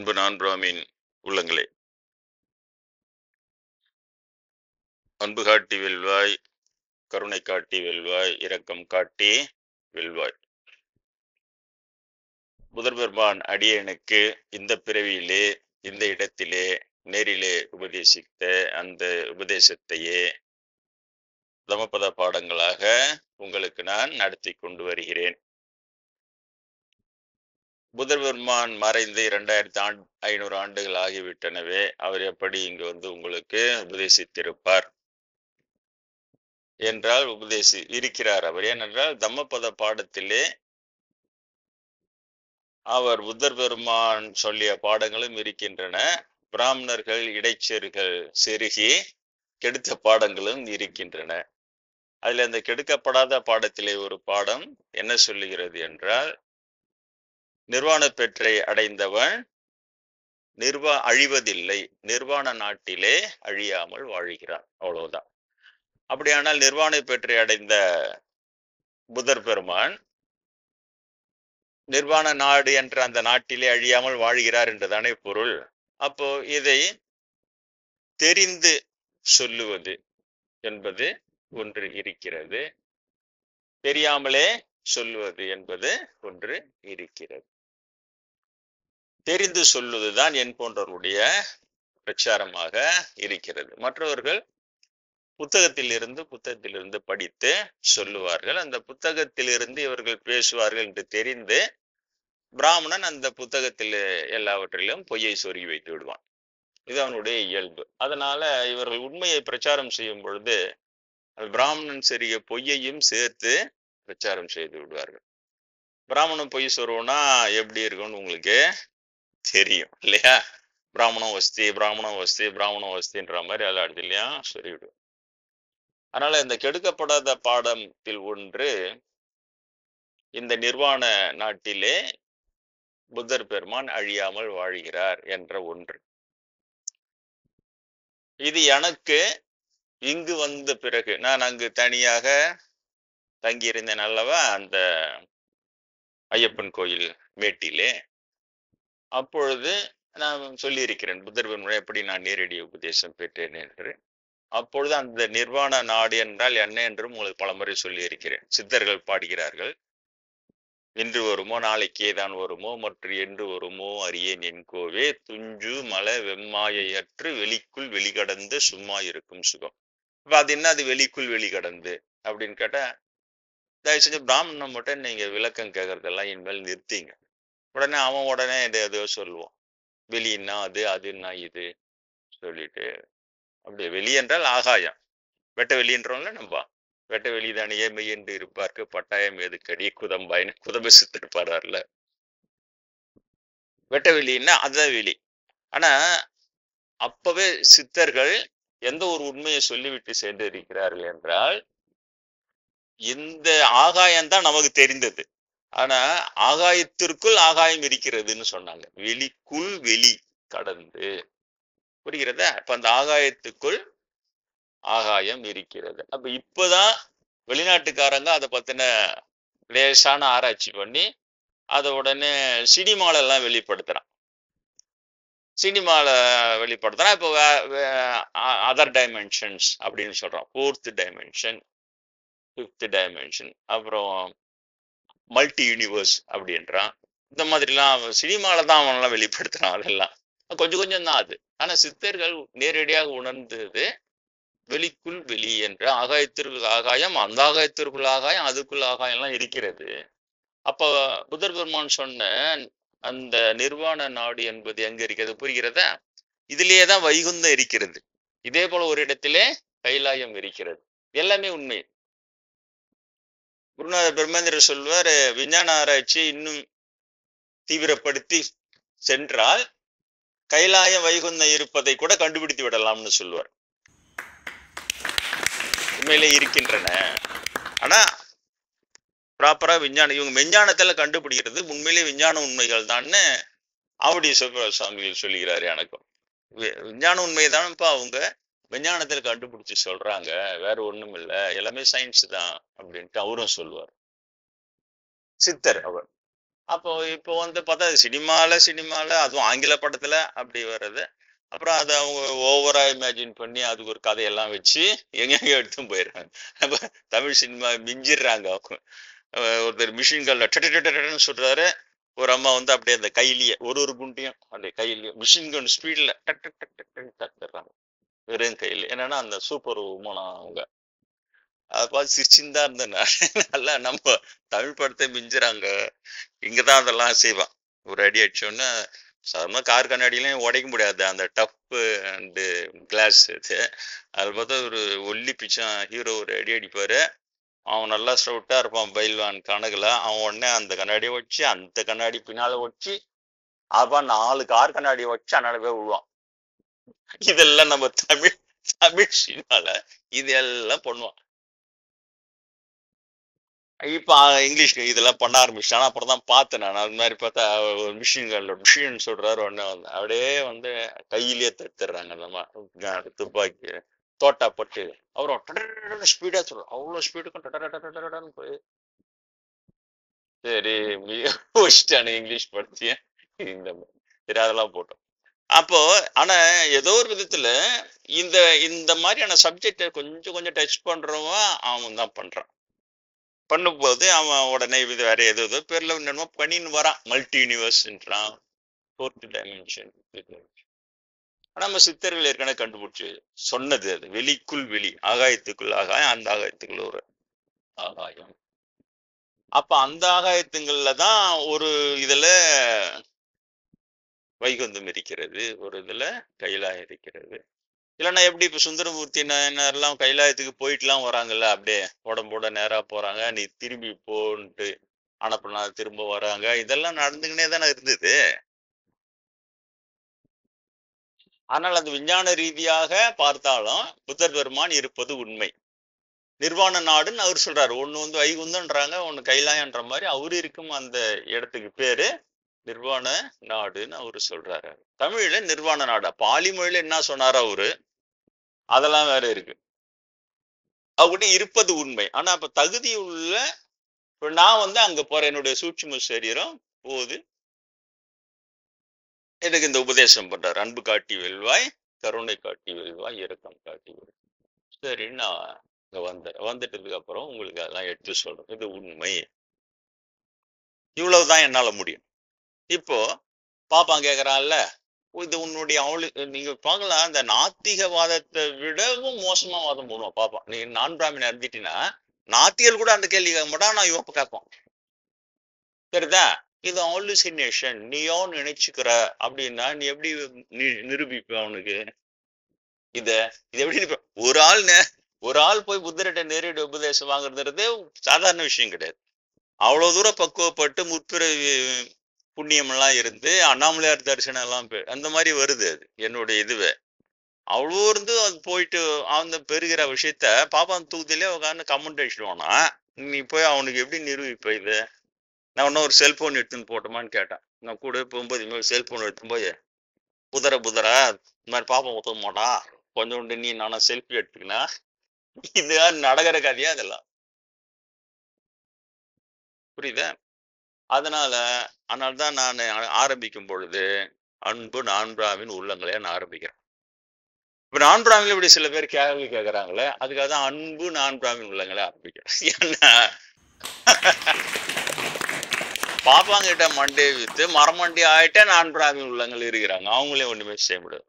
அன்பு நான் பிராமின் உள்ளங்களே, அன்பு காட்டி வெல்வாய், கருணை காட்டி வெல்வாய், இரக்கம் காட்டி வெல்வாய். முதல்வர்மான் அடியனுக்கு இந்த பிறவியிலே இந்த இடத்திலே நேரிலே உபதேசித்த அந்த உபதேசத்தையே தமபத பாடங்களாக உங்களுக்கு நான் நடத்தி கொண்டு வருகிறேன். புதர்வர்மான் மறைந்து 2500 ஆண்டுகள் ஆகிவிட்டனவே. அவர் எப்படி இங்கு வந்து உங்களுக்கு உபதேசித்திருப்பார் என்றால் இருக்கிறார் அவர். ஏனென்றால் தம்மபத பாடத்திலே அவர் புத்தர் பெருமான் சொல்லிய பாடங்களும் இருக்கின்றன. பிராமணர்கள் இடைச்செருகள் செருகி கெடுத்த பாடங்களும் இருக்கின்றன. அதுல அந்த கெடுக்கப்படாத பாடத்திலே ஒரு பாடம் என்ன சொல்லுகிறது என்றால், நிர்வாண பெற்றை அடைந்தவன் அழிவதில்லை, நிர்வாண நாட்டிலே அழியாமல் வாழ்கிறான், அவ்வளவுதான். அப்படியானால் நிர்வாண பெற்றை அடைந்த புத்தர் பெருமான் நிர்வாண நாடு என்ற அந்த நாட்டிலே அழியாமல் வாழ்கிறார் என்றுதானே பொருள். அப்போ இதை தெரிந்து சொல்லுவது என்பது ஒன்று இருக்கிறது, தெரியாமலே சொல்லுவது என்பது ஒன்று இருக்கிறது. தெரிந்து சொல்லுவதுதான் என் போன்றவருடைய பிரச்சாரமாக இருக்கிறது. மற்றவர்கள் புத்தகத்திலிருந்து படித்து சொல்லுவார்கள். அந்த புத்தகத்திலிருந்து இவர்கள் பேசுவார்கள் என்று தெரிந்து பிராமணன் அந்த புத்தகத்தில் எல்லாவற்றிலும் பொய்யை சொருகி வைத்து விடுவான். இது அவனுடைய இயல்பு. அதனால இவர்கள் உண்மையை பிரச்சாரம் செய்யும் பொழுது பிராமணன் சரிய பொய்யையும் சேர்த்து பிரச்சாரம் செய்து விடுவார்கள். பிராமணன் பொய் சொல்றோம்னா எப்படி இருக்கும்னு உங்களுக்கு தெரியும் இல்லையா? பிராமணம் வஸ்தி, பிராமணம் வஸ்தி, பிராமணம் வஸ்தின்ற மாதிரி எல்லா இடத்துலயும் சொல்லிவிடுவோம். அதனால இந்த கெடுக்கப்படாத பாடத்தில் ஒன்று, இந்த நிர்வாண நாட்டிலே புத்தர் பெருமான் அழியாமல் வாழ்கிறார் என்ற ஒன்று. இது எனக்கு இங்கு வந்த பிறகு, நான் அங்கு தனியாக தங்கியிருந்தேன் அல்லவா, அந்த ஐயப்பன் கோயில் மேட்டிலே. அப்பொழுது நான் சொல்லியிருக்கிறேன் புத்தர் பெருமான் எப்படி நான் நேரடி உபதேசம் பெற்றேன் என்று. அப்பொழுது அந்த நிர்வாண நாடு என்றால் என்ன என்றும் உங்களுக்கு பலமுறை சொல்லி இருக்கிறேன். சித்தர்கள் பாடுகிறார்கள், இன்று வருமோ நாளைக்கே தான் வருமோ மற்றும் என்று வருமோ அறியேன் என் கோவே, துஞ்சு மலை வெம்மாயையற்று வெளிக்குள் வெளிக்கடந்து சும்மா இருக்கும் சுகம். இப்ப அது என்ன, அது வெளிக்குள் வெளிக்கடந்து அப்படின்னு கேட்டா, தயவு செஞ்சு பிராமணன் மட்டும் நீங்க விளக்கம் கேட்கறதெல்லாம் இனிமேல் நிறுத்திங்க. உடனே அவன் உடனே ஏதோ சொல்லுவான், வெளின்னா அது, அதுன்னா இது சொல்லிட்டு. அப்படி வெளி என்றால் ஆகாயம், வெட்ட வெளின்றோம்ல நம்ம, வெட்ட வெளிதானே மெய் என்று இருப்பார்க்கு பட்டாயம் எதுக்கடி குதம்பாயின்னு குதம்ப சித்தர் பாடுறாருல. வெட்ட வெளின்னா அதுதான் வெளி. ஆனா அப்பவே சித்தர்கள் எந்த ஒரு உண்மையை சொல்லிவிட்டு சென்று இருக்கிறார்கள் என்றால், இந்த ஆகாயம்தான் நமக்கு தெரிந்தது, ஆனா ஆகாயத்திற்குள் ஆகாயம் இருக்கிறதுன்னு சொன்னாங்க. வெளிக்குள் வெளி கடந்து, புரிகிறதா? இப்ப அந்த ஆகாயத்துக்குள் ஆகாயம் இருக்கிறது. அப்ப இப்பதான் வெளிநாட்டுக்காரங்க அதை பத்தின லேசான ஆராய்ச்சி பண்ணி அதை உடனே சினிமால எல்லாம் வெளிப்படுத்துறான். இப்போ அதர் டைமென்ஷன்ஸ் அப்படின்னு சொல்றான். 4th டைமென்ஷன், 5th டைமென்ஷன், அப்புறம் மல்டி யூனிவர்ஸ் அப்படின்றான். இந்த மாதிரிலாம் சினிமால தான் அவனெல்லாம் வெளிப்படுத்துறான். அதெல்லாம் கொஞ்சம் கொஞ்சம் தான் அது. ஆனா சித்தர்கள் நேரடியாக உணர்ந்தது வெளிக்குள் வெளி என்ற ஆகாயத்திற்குள் ஆகாயம், அந்த ஆகாயத்திற்குள் ஆகாயம், அதுக்குள் ஆகாயம் எல்லாம் இருக்கிறது. அப்ப புத்தர் பெருமான் சொன்ன அந்த நிர்வாண நாடு என்பது எங்க இருக்கிறது, புரிகிறதா? இதுலயேதான் வைகுந்தம் இருக்கிறது. இதே போல ஒரு இடத்திலே கைலாயம் இருக்கிறது. எல்லாமே உண்மை. குருநாதர் பிரம்மேந்திரர் சொல்வார், விஞ்ஞான ஆராய்ச்சி இன்னும் தீவிரப்படுத்தி சென்றால் கைலாயம் வைகுந்தம் இருப்பதை கூட கண்டுபிடித்து விடலாம்னு சொல்வார். உண்மையிலே இருக்கின்றன. ஆனா ப்ராப்பரா விஞ்ஞானம், இவங்க விஞ்ஞானத்துல கண்டுபிடிக்கிறது உண்மையிலே விஞ்ஞான உண்மைகள் தான்னு ஆவடி சுவாமிகள் சொல்லுகிறாரு. எனக்கும் விஞ்ஞான உண்மைதான்ப்பா அவங்க விஞ்ஞானத்துல கண்டுபிடிச்சு சொல்றாங்க, வேற ஒண்ணும் இல்லை, எல்லாமே சயின்ஸ் தான் அப்படின்ட்டு அவரும் சொல்லுவார். சித்தர் அவர். அப்போ இப்போ பார்த்தா சினிமால அதுவும் ஆங்கில படத்துல அப்படி வர்றது. அப்புறம் அதை அவங்க ஓவரா இமேஜின் பண்ணி அதுக்கு ஒரு கதையெல்லாம் வச்சு எங்கெங்க எடுத்தும் போயிடுறாங்க. அப்ப தமிழ் சினிமா மிஞ்சிடுறாங்க அவங்க. ஒருத்தர் மிஷின் கன்ல சொல்றாரு, ஒரு அம்மா அப்படியே அந்த கையிலேயே ஒரு குண்டியும் அப்படியே கையிலேயே மிஷின் கன் ஸ்பீட்ல டக் டக் டக் டக் டக் தட்டுறாங்க வெறும் கையில. என்னன்னா அந்த சூப்பர் உமனா அவங்க. அதை பார்த்து சிரிச்சுன்னு தான் இருந்தேன் நல்லா நம்ம தமிழ் படத்தை மிஞ்சுறாங்க. இங்கதான் அதெல்லாம் செய்வான். ஒரு அடி அடிச்சோன்னா சாதாரண கார் கண்ணாடியிலையும் உடைக்க முடியாது அந்த டப்பு அண்டு கிளாஸ் இது. அதில் பார்த்தா ஒரு ஒல்லி பிச்சான் ஹீரோ ஒரு அடி அடிப்பாரு. அவன் நல்லா ஸ்டவுட்டா இருப்பான் பைல்வான் கணக்குல. அவன் உடனே அந்த கண்ணாடியை வச்சு அந்த கண்ணாடி பின்னால வச்சு அப்ப 4 கார் கண்ணாடியை வச்சு அண்ணாடி போய் விழுவான். இதெல்லாம் நம்ம தமிழ் தமிழ் சினிமால இதெல்லாம் பண்ணுவான். இப்ப இங்கிலீஷ் இதெல்லாம் பண்ண ஆரம்பிச்சிட்டான். அப்புறம் தான் பார்த்தேன் நான். அது மாதிரி பார்த்தா ஒரு மிஷின் சொல்றாரு உடனே அப்படியே கையிலேயே தடுத்துடுறாங்க நம்ம துப்பாக்கி தோட்டா பட்டு. அப்புறம் ஸ்பீடா சொல்றோம். அவ்வளவு ஸ்பீடுக்கும் போய் சரி வச்சுட்டானு இங்கிலீஷ் படிச்சிய இந்த சரி அதெல்லாம் போட்டோம். அப்போ ஆனா ஏதோ ஒரு விதத்துல இந்த இந்த மாதிரியான சப்ஜெக்ட கொஞ்சம் கொஞ்சம் டச் பண்றவன் அவன் தான் பண்றான். பண்ணும்போது அவன் உடனே இது வேற ஏதோ பேர்ல என்னமோ பண்ணின்னு வரான். மல்டி யூனிவர்ஸ்ன்றான், 4th டைமென்ஷன். ஆனா நம்ம சித்தர்கள் ஏற்கனவே கண்டுபிடிச்சு சொன்னது அது. வெளிக்குள் வெளி, ஆகாயத்துக்குள் ஆகாயம், அந்த ஆகாயத்துக்குள்ள ஒரு ஆகாயம். அப்ப அந்த ஆகாயத்துங்கள்ல தான் ஒரு இதுல வைகுந்தம் இருக்கிறது, ஒரு இதுல கைலாயம் இருக்கிறது. இல்லைன்னா எப்படி இப்ப சுந்தரமூர்த்தி எல்லாம் கைலாயத்துக்கு போயிட்டுலாம் வராங்கல்ல, அப்படியே உடம்போட நேரா போறாங்க, நீ திரும்பி போன்ட்டு அனுப்புனா திரும்ப வராங்க. இதெல்லாம் நடந்துக்கினே தானே இருந்தது. ஆனால் அது விஞ்ஞான ரீதியாக பார்த்தாலும் புத்தர் பெருமான் இருப்பது உண்மை. நிர்வாண நாடுன்னு அவர் சொல்றாரு. ஒண்ணு வைகுந்தன்றாங்க, ஒண்ணு கைலாயன்ற மாதிரி அவரு இருக்கும் அந்த இடத்துக்கு பேரு நிர்வாண நாடுன்னு அவரு சொல்றாரு. தமிழ்ல நிர்வாண நாடு. பாலி மொழியில என்ன சொன்னாரோ அவரு, அதெல்லாம் வேற இருக்கு. அவர்கிட்ட இருப்பது உண்மை. ஆனா அப்ப தகுதி உள்ள நான் அங்க போறேன். என்னுடைய சூட்சும சரீரம் போது எனக்கு இந்த உபதேசம் பண்றாரு. அன்பு காட்டி வெல்வாய், கருணை காட்டி வெல்வாய், இரக்கம் காட்டி வெல்வாய். சரி நான் இங்க வந்துட்டதுக்கு அப்புறம் உங்களுக்கு அதெல்லாம் எடுத்து சொல்றேன். இது உண்மை. இவ்வளவுதான் என்னால முடியும். இப்போ பாப்பான் கேக்குறான்ல, இது உன்னுடைய நீங்க பார்க்கலாம், இந்த நாத்திகவாதத்தை விடவும் மோசமா வாதம் பண்ணுவான் பாப்பான். நீ நான் பிராமின் அறிஞ்சிட்டீங்கன்னா நாத்தியல் கூட அந்த கேள்வி கேட்க மாட்டான், நான் இவப்ப கேட்பான். சரிதா? இது ஆலுசினேஷன், நீயோ நினைச்சுக்கிற அப்படின்னா நீ எப்படி நிரூபிப்ப அவனுக்கு இத? இது எப்படி ஒரு ஆள் போய் புத்தர்கிட்ட நேரடி உபதேசம் வாங்குறது சாதாரண விஷயம் கிடையாது. அவ்வளவு தூரம் பக்குவப்பட்டு முற்பிறவி புண்ணியம் எல்லாம் இருந்து அண்ணாமலையார் தரிசனம் எல்லாம் அந்த மாதிரி வருது. அது என்னுடைய இதுவே அவ்வளோ இருந்து அது போயிட்டு அந்த பெறுகிற விஷயத்த பாப்பான் தூக்கத்திலே உட்காந்து கமெண்ட் அடிச்சிடுவானா, நீ போய் அவனுக்கு எப்படி நிரூபிப்ப இது? நான் இன்னும் ஒரு செல்போன் எடுத்துன்னு போட்டோமான்னு கேட்டேன். நான் கூட போகும்போது இந்த மாதிரி செல்போன் எடுத்துன்னு போய் புதரா இந்த மாதிரி பாப்பா ஒத்துக்க மாட்டான், கொஞ்சோண்டு நீ நானும் செல்ஃபி எடுத்துக்கினா இது நடக்கிற கதையா அதெல்லாம். புரியுதா? அதனால்தான் நான் ஆரம்பிக்கும் பொழுது அன்பு நான்காவின் உள்ளங்களே நான் ஆரம்பிக்கிறேன். இப்ப நான்காவில இப்படி சில பேர் கேள்வி கேட்கறாங்களே, அதுக்காக தான் அன்பு நான்காவின் உள்ளங்களே ஆரம்பிக்கிறேன். ஏன்னா பாப்பாங்கிட்ட மண்டே வித்து மரமண்டி ஆயிட்டே நான்காவின் உள்ளங்கள் இருக்கிறாங்க. அவங்களே ஒண்ணுமே செய்ய முடியாது.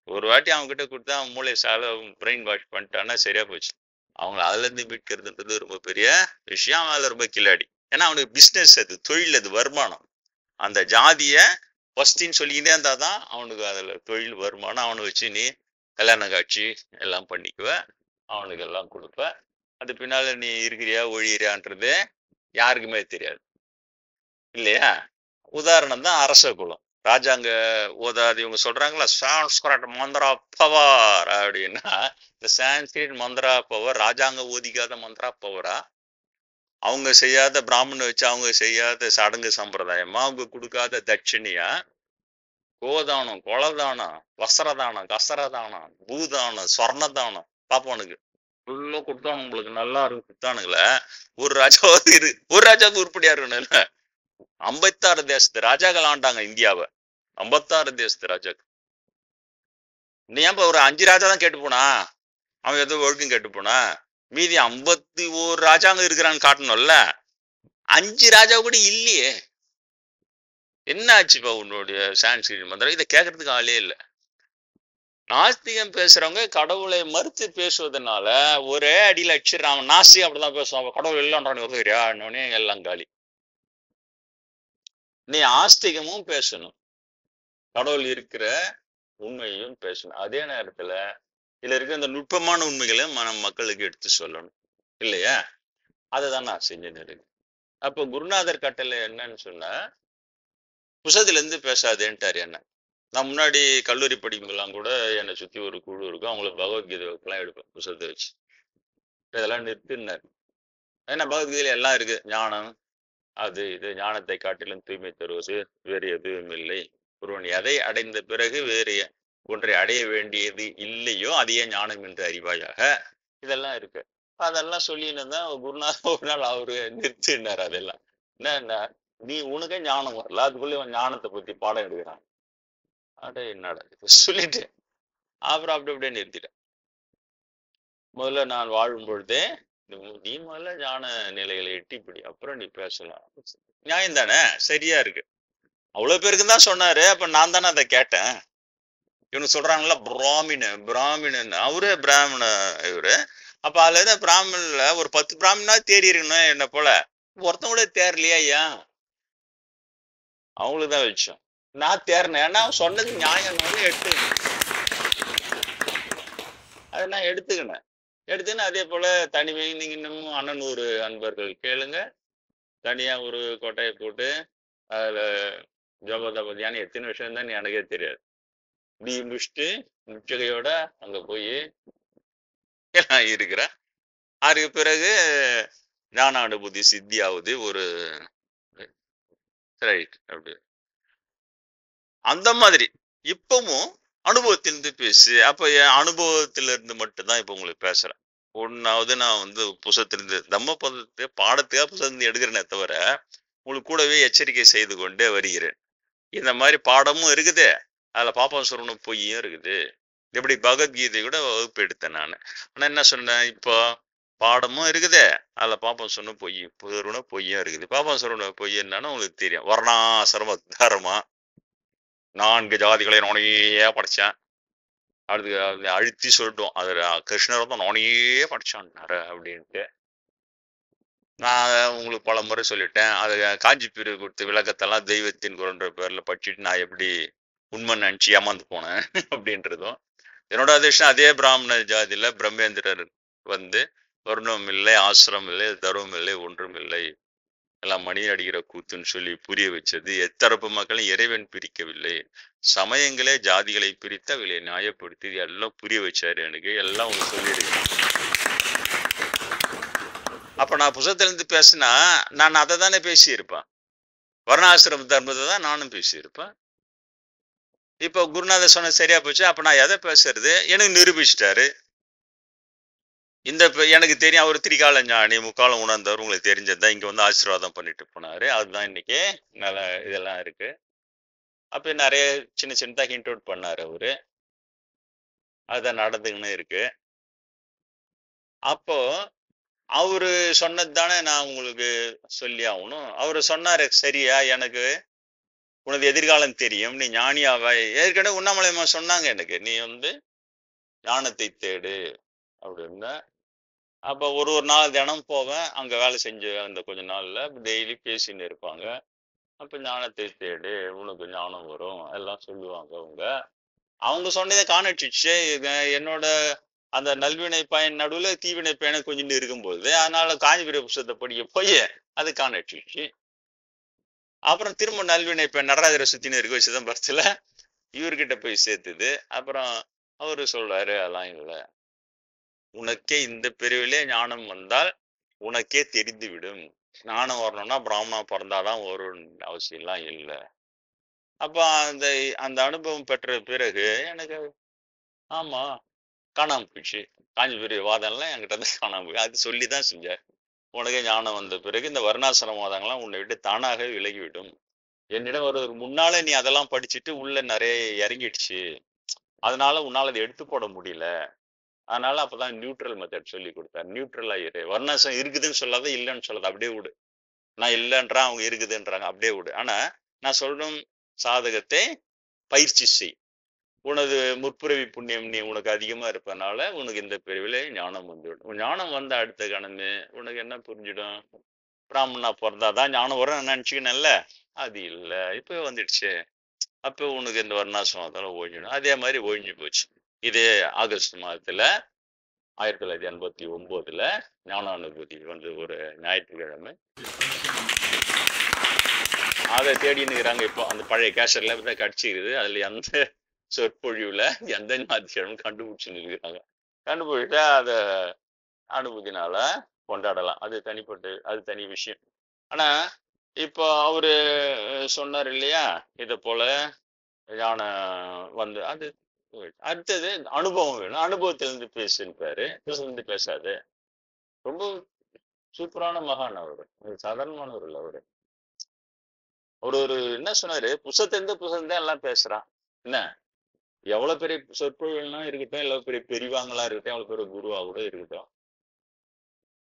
ஒரு வாட்டி அவங்க கிட்ட கொடுத்தா அவன் மூளை பிரெயின் வாஷ் பண்ணிட்டான்னா சரியா போச்சு. அவங்கள அதுல இருந்து மீட்கிறதுன்றது ரொம்ப பெரிய விஷயம். அவன் அதுல ரொம்ப கில்லாடி. ஏன்னா அவனுக்கு பிசினஸ், அது தொழில், அது வருமானம். அந்த ஜாதிய ஃபர்ஸ்டின்னு சொல்லிக்கிட்டே இருந்தாதான் அவனுக்கு அதுல தொழில் வருமானம். அவனை வச்சு நீ கல்யாண காட்சி எல்லாம் பண்ணிக்குவ, அவனுக்கு எல்லாம் கொடுப்ப. அது பின்னால நீ இருக்கிறியா ஒழியிறியான்றது யாருக்குமே தெரியாது இல்லையா? உதாரணம் தான் அரச குலம். ராஜாங்க ஓதாது இவங்க சொல்றாங்களா சான்ஸ்கிரிட் மந்திரா பவர் அப்படின்னா, இந்த சான்ஸ்கிரிட் மந்திரா பவர் ராஜாங்க ஓதிக்காத மந்திரா பவரா? அவங்க செய்யாத பிராமண வச்சு அவங்க செய்யாத சடங்கு சம்பிரதாயமா? அவங்க கொடுக்காத தட்சிணியா? கோதானம், கொலதானம், வஸ்திரதானம், கசரதானம், பூதானம், சொர்ணதானம் பாப்பானுக்கு ஃபுல்லா கொடுத்தானு உங்களுக்கு நல்லா இருக்கு. கொடுத்தானுங்களே ஒரு ராஜாவுக்கு உருப்படியா இருக்கணும். 56 தேசத்து ராஜாக்கள் ஆண்டாங்க இந்தியாவை. 56 தேசத்து ராஜாக்கள். நீ ஏன் ஒரு 5 ராஜா தான் கேட்டு போனா, அவன் ஏதோ ஒழுக்கம் கேட்டு போனா, மீதி 51 ராஜாங்க இருக்கிறான்னு காட்டணும்ல. 5 ராஜா கூட இல்லையே. என்ன ஆச்சுப்பா உன்னுடைய சான்ஸ்கிரிட் மந்திரம்? இதை கேட்கறதுக்கு ஆளே இல்லை. நாஸ்திகம் பேசுறவங்க கடவுளை மறுத்து பேசுவதனால ஒரே அடியில் அடிச்சிடறான். நாஸ்திகம் அப்படிதான் பேசுவான், கடவுள் இல்லைன்றானு ஒத்துக்கிறியா எல்லாம் காலி. நீ ஆஸ்திகமும் பேசணும், கடவுள் இருக்கிற உண்மையும் பேசணும். அதே நேரத்துல இதுல இருக்க இந்த நுட்பமான உண்மைகளை மக்களுக்கு எடுத்து சொல்லணும் இல்லையா? அதைதான் நான் செஞ்சுன்னு இருக்கேன். அப்போ குருநாதர் கட்டளை என்னன்னு சொன்னா, புசத்துல இருந்து பேசாதேன்ட்டாரு என்ன. நான் முன்னாடி கல்லூரி படிக்கும்போதெல்லாம் கூட என்னை சுத்தி ஒரு குழு இருக்கும், அவங்களுக்கு பகவத்கீதை எல்லாம் எடுப்பேன் புசத்தை வச்சு. இதெல்லாம் நிறுத்தினார். ஏன்னா பகவத்கீதையில எல்லாம் இருக்கு, ஞானம் அது இது, ஞானத்தை காட்டிலும் தூய்மை தருவது வேறு எதுவும் இல்லை, ஒருவன் எதை அடைந்த பிறகு வேறு ஒன்றை அடைய வேண்டியது இல்லையோ அதையே ஞானம் என்று அறிவாயாக, இதெல்லாம் இருக்கு. அதெல்லாம் சொல்லின்னு தான் குருநாதர் ஒரு நாள் அவரு நிறுத்தினார். அதெல்லாம் என்ன, நீ உனக்கே ஞானம் வரல, அதுக்குள்ளே ஞானத்தை பத்தி பாடம் எடுக்கிறான். அட என்னடா சொல்லிட்டு அப்புறம் அப்படி அப்படியே நிறுத்திட்டேன். முதல்ல நான் வாழும் பொழுதே நீ முதல்ல ஞான நிலைகளை எட்டிப்பிடி, அப்புறம் நீ பேசலாம். நியாயம் தானே, சரியா இருக்கு. அவ்வளவு பேருக்கு தான் சொன்னாரு, அப்ப நான் தானே அதை கேட்டேன். இவனு சொல்றாங்கல்ல பிராமிணன், அவரே பிராமண இவரு. அப்ப அதுல இருந்து பிராமணன்ல ஒரு 10 பிராமணா தேறி இருக்கணும் என்ன போல. ஒருத்தன் கூட தேரலையா ஐயா? அவங்களுக்குதான் வெளிச்சம். நான் தேர்னேன், ஏன்னா சொன்னது நியாயம் எடுத்துக்கணும். அதை நான் எடுத்துன்னு அதே போல தனிமை. நீங்க இன்னமும் அண்ணனூறு அன்பர்கள் கேளுங்க, தனியா ஒரு கொட்டையை போட்டு அதுல ஜபதபதியான எத்தனை விஷயம் தான் எனக்கே தெரியாது. இப்படி முடிச்சுட்டு முச்சகையோட அங்க போய் இருக்கிறேன். அதுக்கு பிறகு ஞான அனுபூதி சித்தியாவது ஒரு ரைட் அப்படி அந்த மாதிரி. இப்பவும் அனுபவத்திலிருந்து பேசு. அப்ப என் அனுபவத்திலிருந்து மட்டும்தான் இப்ப உங்களுக்கு பேசுறேன். ஒன்னாவது நான் புசத்திலிருந்து தம்ம பதத்தை பாடத்துக்காக புசத்திலிருந்து எடுக்கிறேனே தவிர உங்களுக்கு கூடவே எச்சரிக்கை செய்து கொண்டே வருகிறேன். இந்த மாதிரி பாடமும் இருக்குது, அதுல பாப்பா சொல்லணும் பொய்யும் இருக்குது. எப்படி பகவத்கீதை கூட வகுப்பு எடுத்தேன் நான். ஆனா என்ன சொன்னேன், இப்போ பாடமும் இருக்குது, அதுல பாப்பா சொன்ன பொய்யும் இருக்குது. பாப்பா சொன்ன பொய் என்னன்னு உங்களுக்கு தெரியும். வர்ணாசிரம தர்மா 4 ஜாதிகளை நானே படிச்சேன். அடுத்து அழுத்தி சொல்லிட்டோம், அது கிருஷ்ணர் தான் நானே படிச்சான்னாரு அப்படின்ட்டு. நான் உங்களுக்கு பல முறை சொல்லிட்டேன். அது காஞ்சி பிரிவு கொடுத்த விளக்கத்தெல்லாம் தெய்வத்தின் குரன்ற பேர்ல படிச்சுட்டு நான் எப்படி உண்மை நினைச்சு ஏமாந்து போனேன் அப்படின்றதும். என்னோட அதிர்ஷ்டம் அதே பிராமண ஜாதியில பிரம்மேந்திரர் வர்ணம் இல்லை, ஆசிரம் இல்லை, தர்மம் இல்லை, ஒன்றும் இல்லை, எல்லாம் மணி அடிக்கிற கூத்துன்னு சொல்லி புரிய வச்சது. எத்தரப்பு மக்களும் இறைவன் பிரிக்கவில்லை, சமயங்களே ஜாதிகளை பிரித்து அவளை நியாயப்படுத்தி எல்லாம் புரிய வச்சாரு எனக்கு. எல்லாம் உங்களுக்கு சொல்லிடுங்க. அப்ப நான் புசத்திலிருந்து பேசினா நான் அதை தானே பேசியிருப்பேன், வர்ணாசிரம தர்மத்தை தான் நானும் பேசியிருப்பேன். இப்போ குருநாதர் சொன்ன சரியா போச்சு. அப்ப நான் எதை பேசுறது எனக்கு நிரூபிச்சிட்டாரு. எனக்கு தெரியும், அவர் திரிகால ஞானி, முக்காலம் உணர்ந்தவர், உங்களுக்கு தெரிஞ்சதுதான். இங்க ஆசீர்வாதம் பண்ணிட்டு போனாரு. அதுதான் இன்னைக்கு நல்ல இதெல்லாம் இருக்கு. அப்ப நிறைய சின்ன சின்னதா ஹிண்ட் அவுட் பண்ணாரு அவரு, அதுதான் நடந்துன்னு இருக்கு. அப்போ அவரு சொன்னது தானே நான் உங்களுக்கு சொல்லி ஆகணும். அவரு சொன்னாரு, சரியா, எனக்கு உனது எதிர்காலம் தெரியும், நீ ஞானியாவ. ஏற்கனவே உண்ணாமலையம்மா சொன்னாங்க எனக்கு, நீ ஞானத்தை தேடு அப்படின்னா. அப்ப ஒரு நாள் தினம் போவேன், அங்க வேலை செஞ்ச அந்த கொஞ்ச நாள்ல டெய்லி பேசின்னு இருப்பாங்க. அப்ப ஞானத்தை தேடு, உனக்கு ஞானம் வரும் எல்லாம் சொல்லுவாங்க. அவங்க சொன்னதை காணச்சிச்சு. என்னோட அந்த நல்வினை பயன் நடுவுல தீவினை பயனை கொஞ்சம் இருக்கும்போது, அதனால காஞ்சிபுரம் புத்தகத்தை படிக்க போய் அது காணச்சிச்சு. அப்புறம் திரும்ப நல்வினை பயன் நடராஜரை சுத்தின்னு இருக்க சிதம்பரத்துல இவர்கிட்ட போய் சேர்த்துது. அப்புறம் அவரு சொல்றாரு, அதெல்லாம் இல்லை, உனக்கே இந்த பிரிவிலே ஞானம் வந்தால் உனக்கே தெரிந்து விடும். ஞானம் வரணும்னா பிராமணா பிறந்தாதான் வரும் அவசியம்லாம் இல்லை. அப்ப அந்த அனுபவம் பெற்ற பிறகு எனக்கு ஆமா காணாம போயிடுச்சு. காஞ்சிபுரம் வாதம்லாம் என்கிட்ட காணாம போய் அது சொல்லிதான் செஞ்சார். உனக்கு ஞானம் வந்த பிறகு இந்த வர்ணாசிரமவாதங்கள்லாம் உன்னை விட்டு தானாக விலகிவிடும். என்னிடம் ஒரு முன்னால நீ அதெல்லாம் படிச்சுட்டு உள்ள நிறைய இறங்கிடுச்சு, அதனால உன்னால அதை எடுத்து போட முடியல. அதனால அப்பதான் நியூட்ரல் மெத்தட் சொல்லி கொடுத்தாரு. நியூட்ரலா இரு, வர்ணாசிரம் இருக்குதுன்னு சொல்லாத, இல்லைன்னு சொல்லாத, அப்படியே விடு. நான் இல்லைன்றான், அவங்க இருக்குதுன்றாங்க, அப்படியே விடு. ஆனா நான் சொல்லும் சாதகத்தை பயிற்சி செய். உனது முற்பிறவி புண்ணியம் நீ உனக்கு அதிகமா இருப்பதனால உனக்கு இந்த பிறவில ஞானம் வந்துவிடும். ஞானம் வந்த அடுத்த கணமே உனக்கு என்ன புரிஞ்சிடும்? பிராமணா பிறந்தாதான் ஞானம் வரும் நினைச்சுக்கணும்ல, அது இல்லை, இப்ப வந்துடுச்சு. அப்போ உனக்கு இந்த வர்ணாசிரமத்தால ஒழிஞ்சிடும். அதே மாதிரி ஒழிஞ்சு போச்சு. இதே ஆகஸ்ட் மாதத்துல 1989 ஞான அனுபூதி வந்து ஒரு ஞாயிற்றுக்கிழமை அதை தேடினுக்கிறாங்க. இப்போ அந்த பழைய கேசட்ல தான் கடிச்சிருக்குது. அதுல எந்த சொற்பொழிவுல எந்த ஞாயிற்றுக்கிழமை கண்டுபிடிச்சுன்னு இருக்கிறாங்க. கண்டுபிடிச்சா அதை அனுபூதினால கொண்டாடலாம். அது தனிப்பட்டு, அது தனி விஷயம். ஆனா இப்போ அவரு சொன்னார் இல்லையா, இதை போல ஞான வந்து அது அடுத்தது அனுபவம் வேணும். அனுபவத்திலிருந்து பேசுன்றாரு. இருந்து பேசாது. ரொம்ப சூப்பரான மகான் அவரு, சாதாரணமானவர் இல்லை அவரு. ஒரு என்ன சொன்னாரு, புசத்திலிருந்து புசத்தான் எல்லாம் பேசுறான். என்ன எவ்வளவு பெரிய சொற்பொழிவுலாம் இருக்கட்டும், எவ்வளவு பெரிய பெரியவாங்களா இருக்கட்டும், எவ்வளவு பெரிய குருவா கூட இருக்கட்டும்,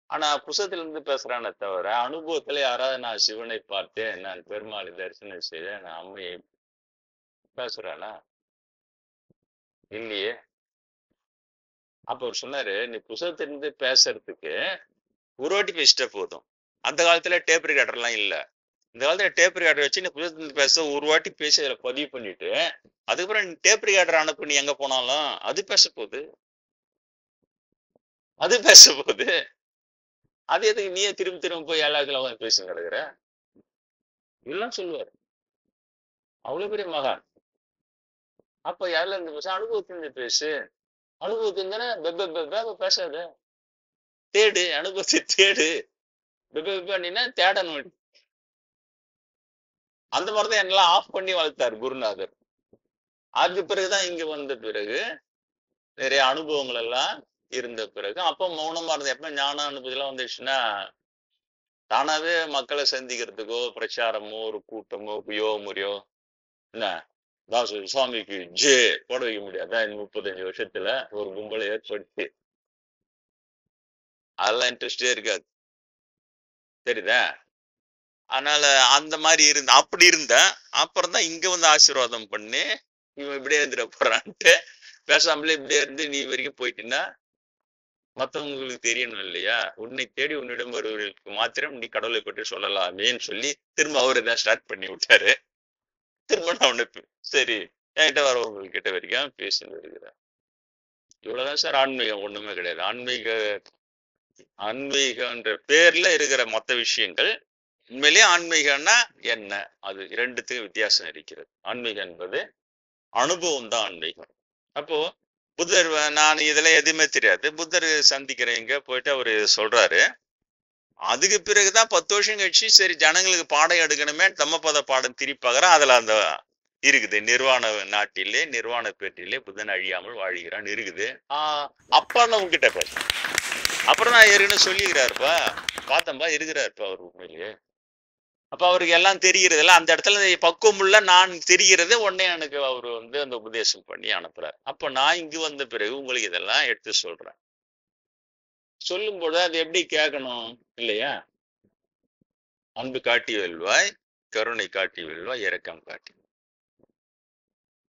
ஆனா புசத்திலிருந்து பேசுறானே தவிர அனுபவத்துல யாராவது நான் சிவனை பார்த்தேன், நான் பெருமாளை தரிசனம் செய்தேன், நான் அம்மையை பேசுறானா? இல்லையே. அப்ப அவர் சொன்னாரு, நீ புசத்திலிருந்து பேசுறதுக்கு ஒரு வாட்டி பேசிட்டா போதும். அந்த காலத்துல டேப் ரெக்கார்டர்லாம் இல்ல. இந்த காலத்துல டேப் ரெக்கார்டர் வச்சு நீ புசத்திலிருந்து பேச ஒரு வாட்டி பேசி அதுல பதிவு பண்ணிட்டு அதுக்கப்புறம் நீ டேப் ரெக்கார்டர் அனுப்பு, நீ எங்க போனாலும் அது பேச போகுது, அது பேச போகுது. அது எதுக்கு நீயே திரும்ப திரும்ப போய் எல்லாத்துல பேசி கிடக்குற? இதெல்லாம் சொல்லுவாரு. அவ்வளவு பெரிய மகான். அப்ப யாரில இருந்து பேச? அனுபவத்திலிருந்து பேசு. அனுபவத்திலிருந்து பேசாத, தேடு, அனுபவத்தை தேடு. நீனா தேடணும். அந்த மாதிரிதான் என்னெல்லாம் ஆஃப் பண்ணி வளர்த்தாரு குருநாதர். அதுக்கு பிறகுதான் இங்க வந்த பிறகு நிறைய அனுபவங்கள் எல்லாம் இருந்த பிறகு அப்ப மௌனமா இருந்த எப்ப ஞான அனுபவம் எல்லாம் வந்துடுச்சுன்னா தானாவே மக்களை சந்திக்கிறதுக்கோ பிரச்சாரமோ ஒரு கூட்டமோ யோகமுறையோ என்ன தாசு சுவாமிக்கு ஜே போட வைக்க முடியாது. இந்த 35 வருஷத்துல ஒரு கும்பலை ஏற்படுத்தி அதெல்லாம் இன்ட்ரெஸ்டே இருக்காது, தெரியுதா? அதனால அந்த மாதிரி அப்படி இருந்த அப்புறம் தான் இங்க வந்து ஆசீர்வாதம் பண்ணி இவன் இப்படியே இருந்துட போறான்ட்டு பேசாமலே இப்படியே இருந்து நீ வரைக்கும் போயிட்டீங்கன்னா மற்றவங்களுக்கு தெரியணும் இல்லையா? உன்னை தேடி உன்னிடம் வருவர்களுக்கு மாத்திரம் நீ கடவுளை பற்றி சொல்லலாமேன்னு சொல்லி திரும்ப அவர் தான் ஸ்டார்ட் பண்ணி விட்டாரு. திரும்ப நான் உன்னை சரி என்கிட்ட வரவங்க கிட்ட வரைக்கும் பேசிட்டு இருக்கிறேன். இவ்வளவுதான் சார் ஆன்மீகம், ஒண்ணுமே கிடையாது. ஆன்மீகன்ற பேர்ல இருக்கிற மொத்த விஷயங்கள் உண்மையிலேயே ஆன்மீகம்னா என்ன, அது இரண்டுத்துக்கும் வித்தியாசம் இருக்கிறது. ஆன்மீகம் என்பது அனுபவம் தான் ஆன்மீகம். அப்போ புத்தர், நான் இதெல்லாம் எதுவுமே தெரியாது, புத்தர் சந்திக்கிறேங்க போயிட்டு அவரு சொல்றாரு. அதுக்கு பிறகுதான் 10 வருஷம் கழிச்சு சரி ஜனங்களுக்கு பாடம் எடுக்கணுமே தம்மபத பாடம் திருப்பாக்குறேன். அதுல அந்த இருக்குது, நிர்வாண நாட்டிலே நிர்வாண பேட்டிலே புத்தன் அழியாமல் வாழ்கிறான் இருக்குது. அப்பா நான் உங்ககிட்ட பேசுறேன். அப்புறம் நான் ஏற்கனவே சொல்லிக்கிறாருப்பா, பார்த்தம்பா இருக்கிறாருப்பா அவர் உண்மையிலேயே. அப்ப அவருக்கு எல்லாம் தெரிகிறது இல்ல, அந்த இடத்துல பக்குவம் உள்ள நான் தெரிகிறது உடனே எனக்கு அவரு வந்து அந்த உபதேசம் பண்ணி அனுப்புறாரு. அப்ப நான் இங்கு வந்த பிறகு உங்களுக்கு இதெல்லாம் எடுத்து சொல்றேன். சொல்லும் பொழுது அது எப்படி கேட்கணும் இல்லையா? அன்பு காட்டி வெல்வாய், கருணை காட்டி வெல்வாய், இரக்கம் காட்டி,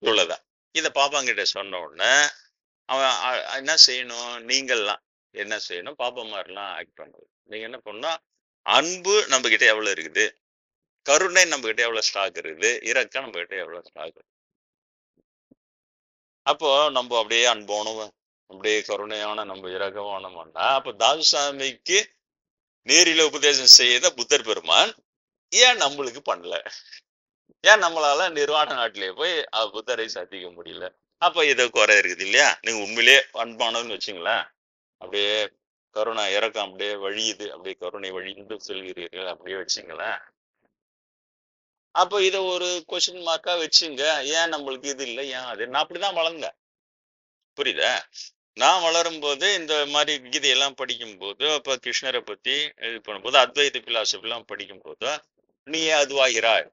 இவ்வளவுதான். இத பாப்பாங்கிட்ட சொன்ன உடனே அவன் என்ன செய்யணும், நீங்கள்லாம் என்ன செய்யணும், பாப்பா மாதிரிலாம் ஆக்ட் பண்ணுறது. நீங்க என்ன பண்ணா, அன்பு நம்ம கிட்ட எவ்வளவு இருக்குது, கருணை நம்ம கிட்ட எவ்வளவு ஸ்டாக் இருக்குது, இரக்கம் நம்ம கிட்ட எவ்வளவு ஸ்டாக் இருக்குது. அப்போ நம்ம அப்படியே அன்போனும் அப்படியே கருணையான நம்ம இரக்கமானோம்னா அப்ப தாசுசாமிக்கு நேரில உபதேசம் செய்த புத்தர் பெருமான் ஏன் நம்மளுக்கு பண்ணல? ஏன் நம்மளால நிர்வாண நாட்டிலே போய் புத்தரை சந்திக்க முடியல? அப்ப இதை குறை இருக்குது இல்லையா? நீங்க உண்மையிலே அன்பானவன்னு வச்சுங்களேன், அப்படியே கருணை இறக்கம் அப்படியே வழியுது, அப்படியே கருணை வழிந்து செல்கிறீர்கள் அப்படியே வச்சுங்களேன். அப்போ இதை ஒரு கொஸ்டின் மார்க்கா வச்சுங்க, ஏன் நம்மளுக்கு இது இல்லை, ஏன் அது? நான் அப்படிதான் வளர்ந்தேன், புரியுதா? நான் வளரும்போது இந்த மாதிரி கீதையெல்லாம் படிக்கும்போது, அப்ப கிருஷ்ணரை பத்தி இது பண்ணும்போது, அத்வைத பிலாசபிலாம் படிக்கும்போது, நீயே அதுவாகிறாய்.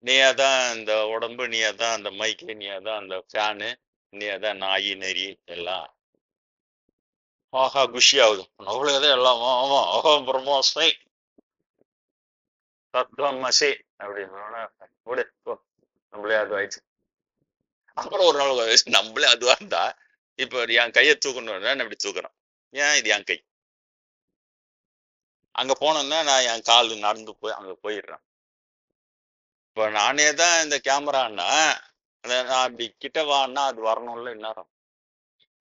நீயே தான் இந்த உடம்பு, நீயே தான் அந்த மைக்கு, நீயே தான் அந்த ஃபேனு, நீயே தான் நாய், நரி எல்லாம். ஆஹா குஷி ஆகுது. அவ்வளவுதான் எல்லாம். ஆமா அகம் பிரம்மோஸ்மை தத்துவமசி அப்படின்னு விடு போ, நம்மளே அதுவாயிடுச்சு. அப்புறம் ஒரு நாள் நம்மளே அதுவா இருந்தா, இப்ப என் கையை தூக்கணும்னா நான் இப்படி தூக்குறேன். ஏன் இது என் கை. அங்க போனோம்னா நான் என் கால் நடந்து போய் அங்க போயிடுறேன். இப்ப நானே தான் இந்த கேமரான்னா, நான் அப்படி கிட்ட வான்னா அது வரணும்ல இந்நேரம்.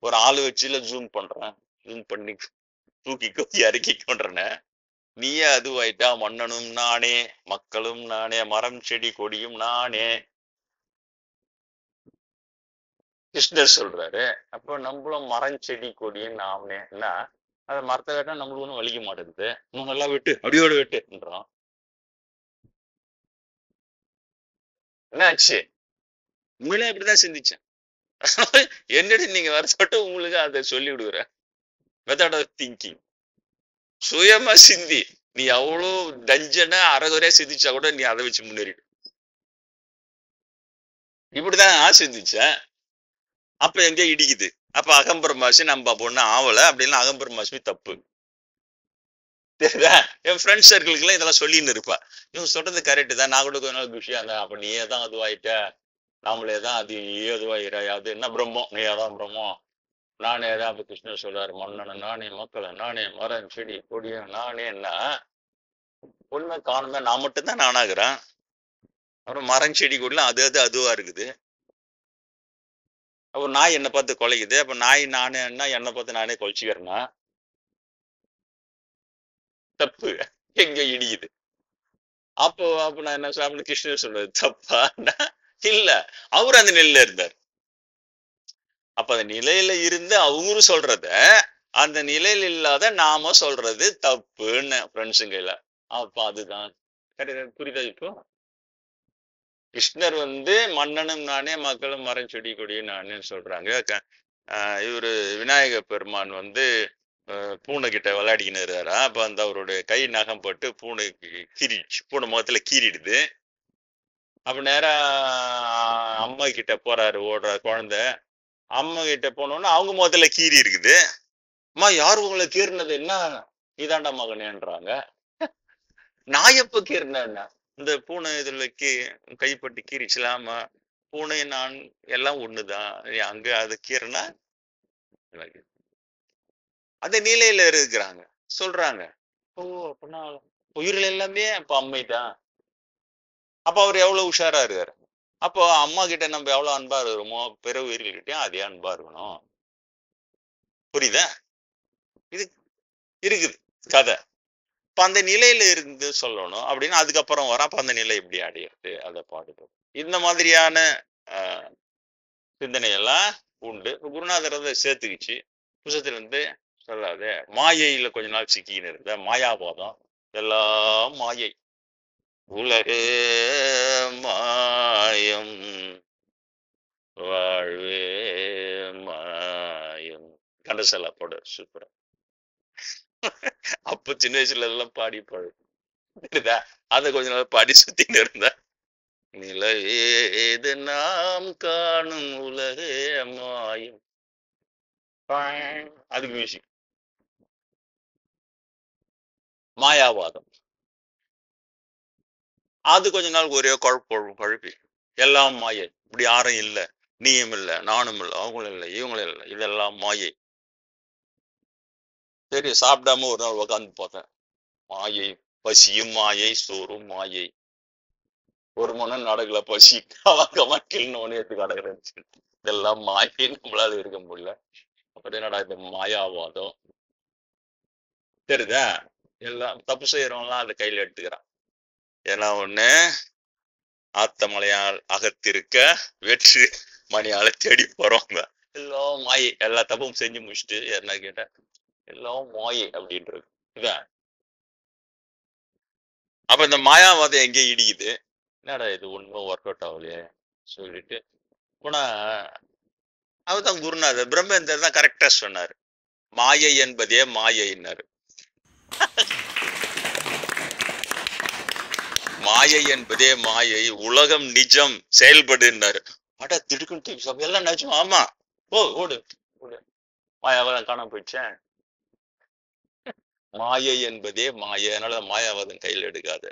ஒரு ஆளு வச்சுல ஜூம் பண்றேன். ஜூம் பண்ணி தூக்கிக்கோ இறக்கி கொண்டுறேன்னு. நீயே அதுவாயிட்டா மன்னனும் நானே, மக்களும் நானே, மரம் செடி கொடியும் நானே. கிருஷ்ணர் சொல்றாரு. அப்ப நம்மளும் மரம் செடி கொடியும் நாமனே என்ன, அதை மரத்தை கேட்டா நம்மளுக்கு ஒன்றும் வலிக்க மாட்டேங்குது. இன்னும் நல்லா வெட்டு, அடியோட வெட்டுன்றோம். என்னாச்சு? உண்மையிலே இப்படிதான் சிந்திச்சேன். என்னடி நீங்க வர சொல்லிட்டு உங்களுக்கு அதை சொல்லி விடுறேன். Method of thinking. சுயமா சிந்தி. நீ அவ்வளோ டஞ்சனா அறகுறையா சிந்திச்சா கூட நீ அதை வச்சு முன்னேறிடு. இப்படிதான் நான் சிந்திச்சேன். அப்ப எங்க இடிக்குது. அப்ப அகம்பிரமாசி நம்ம பொண்ணு ஆவல அப்படின்னா அகம்பிரமாசி தப்பு. தெரியுதா? என் ஃப்ரெண்ட்ஸ் சர்க்கிளுக்கு எல்லாம் இதெல்லாம் சொல்லின்னு இருப்பா. இவங்க சொல்றது கரெக்ட் தான். நான் கூட கொஞ்ச நாள் குஷியா இருந்தேன். அப்ப நீயே தான் அதுவாயிட்ட, நாமளே தான் அது ஏதுவாயிரா, அது என்ன பிரம்மம், நீயே தான் பிரம்மம். நானே தான் அப்ப கிருஷ்ணர் சொல்றாரு, மன்னனை நானே, மக்களை நானே, மரம் செடி கொடிய நானேன்னா உண்மை காணுமே. நான் மட்டும்தான் நானாகிறேன். அப்புறம் மரம் செடி கொடிலாம் அது அது அதுவா இருக்குது. அப்ப நாய் என்னை பார்த்து கொலைக்குது. அப்ப நாய் நானேன்னா என்னை பார்த்து நானே கொலைச்சிக்கிறேன்னா தப்பு. எங்க இடிக்குது. அப்போ அப்ப நான் என்ன சாப்பிட கிருஷ்ணர் சொல்றது தப்பான்னா இல்ல. அவரு அந்த நிலையில இருந்தார். அப்ப அந்த நிலையில இருந்து அவரு சொல்றத அந்த நிலையில இல்லாத நாம சொல்றது தப்புன்னு ஃப்ரெண்ட்ஸுங்கள. அப்ப அதுதான் புரியுதா இப்போ? கிருஷ்ணர் மன்னனும் நானே, மக்களும் மரம் செடி கொடியும் நானே சொல்றாங்க. இவரு விநாயக பெருமான் பூனை கிட்ட விளையாடிக்கின்னு இருக்காரா. அப்ப அவருடைய கை நகம் பட்டு பூனைக்கு கீறிடுச்சு. பூனை முகத்துல கீறிடுது. அப்ப நேரா அம்மா கிட்ட போறாரு, ஓடுற குழந்தை. அம்மா கிட்ட போனோம்னா அவங்க முகத்துல கீறி இருக்குது. அம்மா யாரு உங்களை கீறினது என்ன? இதாண்டா மகனேன்றாங்க. நான் எப்ப கீறினேன்னா இந்த பூனை இதுல கைப்பட்டு கீறிச்சுலாமா. பூனை நான் எல்லாம் ஒண்ணுதான். அங்க அது கீறினா அந்த நிலையில இருக்கிறாங்க சொல்றாங்க. ஓ அப்படின்னா உயிர்கள் எல்லாமே அப்ப அம்மைதான். அப்ப அவர் எவ்வளவு உஷாரா இருக்காரு. அப்போ அம்மா கிட்ட நம்ம எவ்வளவு அன்பா இருக்கிறோமோ பிற உயிர்கள்கிட்டயும் அதே அன்பா இருக்கணும். புரியுதா? இது இருக்குது கதை. இப்ப அந்த நிலையில இருந்து சொல்லணும் அப்படின்னு அதுக்கப்புறம் வர அப்ப அந்த நிலை எப்படி அடையிறது அதை பாடுது. இந்த மாதிரியான ஆஹ் சிந்தனையெல்லாம் உண்டு. குருநாதர் சேர்த்துக்கிச்சு. புத்தகத்துல சொல்லாத மாயையில கொஞ்ச நாள் சிக்கின்னு இருந்த மாயாவாதம். எல்லாம் மாயை. உலகே மாயம் வாழ்வே மாயம். கண்டசாலா போட சூப்பரா. அப்ப சின்ன வயசுல எல்லாம் பாடி பாடுதா. அதை கொஞ்ச நாள் பாடி சுத்தின்னு இருந்த. நிலவே நாம் காணும் உலகே மாயம். அதுக்கு மியூசிக். மாயாவாதம். அது கொஞ்ச நாள் ஒரே குழப்பி எல்லாம் மாயை. இப்படி யாரும் இல்லை, நீயும் இல்லை, நானும் இல்லை, அவங்களும் இல்லை, இவங்களும் இல்லை, இதெல்லாம் மாயை. சரி சாப்பிடாம ஒரு நாள் உட்காந்து பார்த்தேன். மாயை. பசியும் மாயை, சோறும் மாயை. ஒரு மனம் நடக்கல பசி. கமக்கில்னு ஒண்ணு எடுத்து கடக்கிறேன். இதெல்லாம் மாயை, நம்மளால இருக்க முடியல. அப்புறம் என்னடா இது மாயாவாதம். தெரியுதா? எல்லாம் தப்பு செய்யறவங்கலாம் அதை கையில எடுத்துக்கிறான். ஏன்னா ஒண்ணு ஆத்தமலையால் அகத்திருக்க வெற்று மணியால தேடி போறவங்க எல்லாம் மாயை. எல்லா தப்பும் செஞ்சு முடிச்சுட்டு என்ன கேட்டா எல்லாம் மாயை அப்படின்றது இதான். அப்ப இந்த மாயாவாதம் எங்கே இடிக்குது. என்னடா இது ஒண்ணும் ஒர்க் அவுட் ஆகலையே சொல்லிட்டு போனா அவர்தான் குருநாதர். பிரம்மேந்திரர் தான் கரெக்டா சொன்னாரு. மாயை என்பதே மாயைன்னாரு. மாயை என்பதே மாயை, உலகம் நிஜம், செயல்படுன்னாரு. அட திடுக்குன்னு எல்லாம் நிஜம். ஆமா, ஓடு ஓடு. மாயாவதம் காணாம போயிடுச்சேன். மாயை என்பதே மாயை, அதனால மாயாவதம் கையில் எடுக்காத.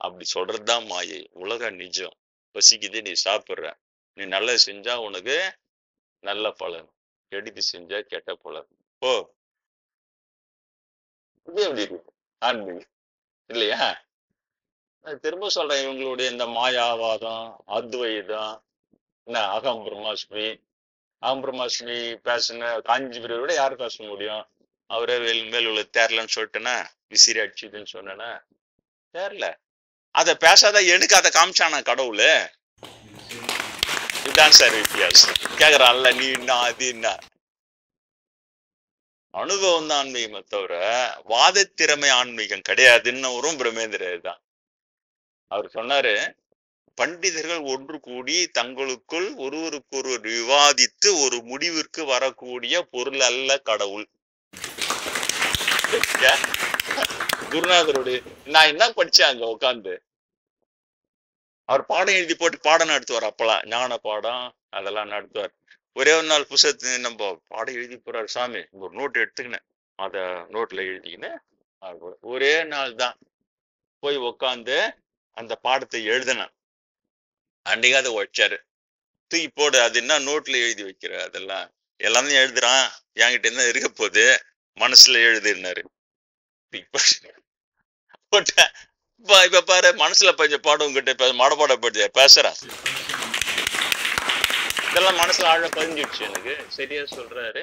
அப்படி சொல்றதுதான் மாயை. உலகம் நிஜம். பசிக்குது, நீ சாப்பிடுற. நீ நல்லது செஞ்சா உனக்கு நல்ல பலன், கெடுதி செஞ்சா கெட்ட பலன். ஓ, இது எப்படி இருக்கு ஆன்மீகம் இல்லையா? திரும்ப சொல்றேன், இவங்களுடைய இந்த மாயாவாதம், அத்வைதம், என்ன அகம் பிரம்மாஸ்மி, அகம் பிரம்மாஸ்மி பேசின காஞ்சிபுரை விட யாரு பேச முடியும்? அவரே மேல் உள்ள தேரலன்னு சொல்லிட்டேன்னா, விசிறி அடிச்சுதுன்னு சொன்னேன்னா தேரல. அத பேசாத எனக்கு அதை காமிச்சானா கடவுள்? இதுதான் சார் வித்தியாசம். கேக்குறான்ல, நீ என்ன அது என்ன? அனுபவம் தான் ஆன்மீகமே தவிர வாத திறமை ஆன்மீகம் கிடையாதுன்னு வரும். பிரம்மேந்திரர் தான் அவர் சொன்னாரு, பண்டிதர்கள் ஒன்று கூடி தங்களுக்குள் ஒருவருக்கொருவர் விவாதித்து ஒரு முடிவிற்கு வரக்கூடிய பொருள் அல்ல கடவுள். குருநாதருடைய நான் என்ன படிச்சேன் அங்க உட்காந்து, அவர் பாடம் எழுதி போட்டு பாடம் நடத்துவார். அப்பெல்லாம் ஞான பாடம் அதெல்லாம் நடத்துவார். ஒரே ஒரு நாள் புத்தகத்தை நம்ம பாடம் எழுதி போறாரு சாமி, ஒரு நோட் எடுத்துக்கினேன், அத நோட்ல எழுதிக்கினேன். ஒரே நாள் தான் போய் உக்காந்து அந்த பாடத்தை எழுதினேன். அன்னைக்கு அதை வச்சாரு, தூக்கி போடு, அது என்ன நோட்ல எழுதி வைக்கிற, அதெல்லாம் எல்லாமே எழுதுறான், என்கிட்ட என்ன இருக்க போகுது, மனசுல எழுதுனாரு. இப்ப பாரு, மனசுல பஞ்ச பாடம் கிட்ட மடப்பாட படுத்த பேசுறான். இதெல்லாம் மனசுல ஆழ பதிஞ்சிடுச்சு எனக்கு. சரியா சொல்றாரு,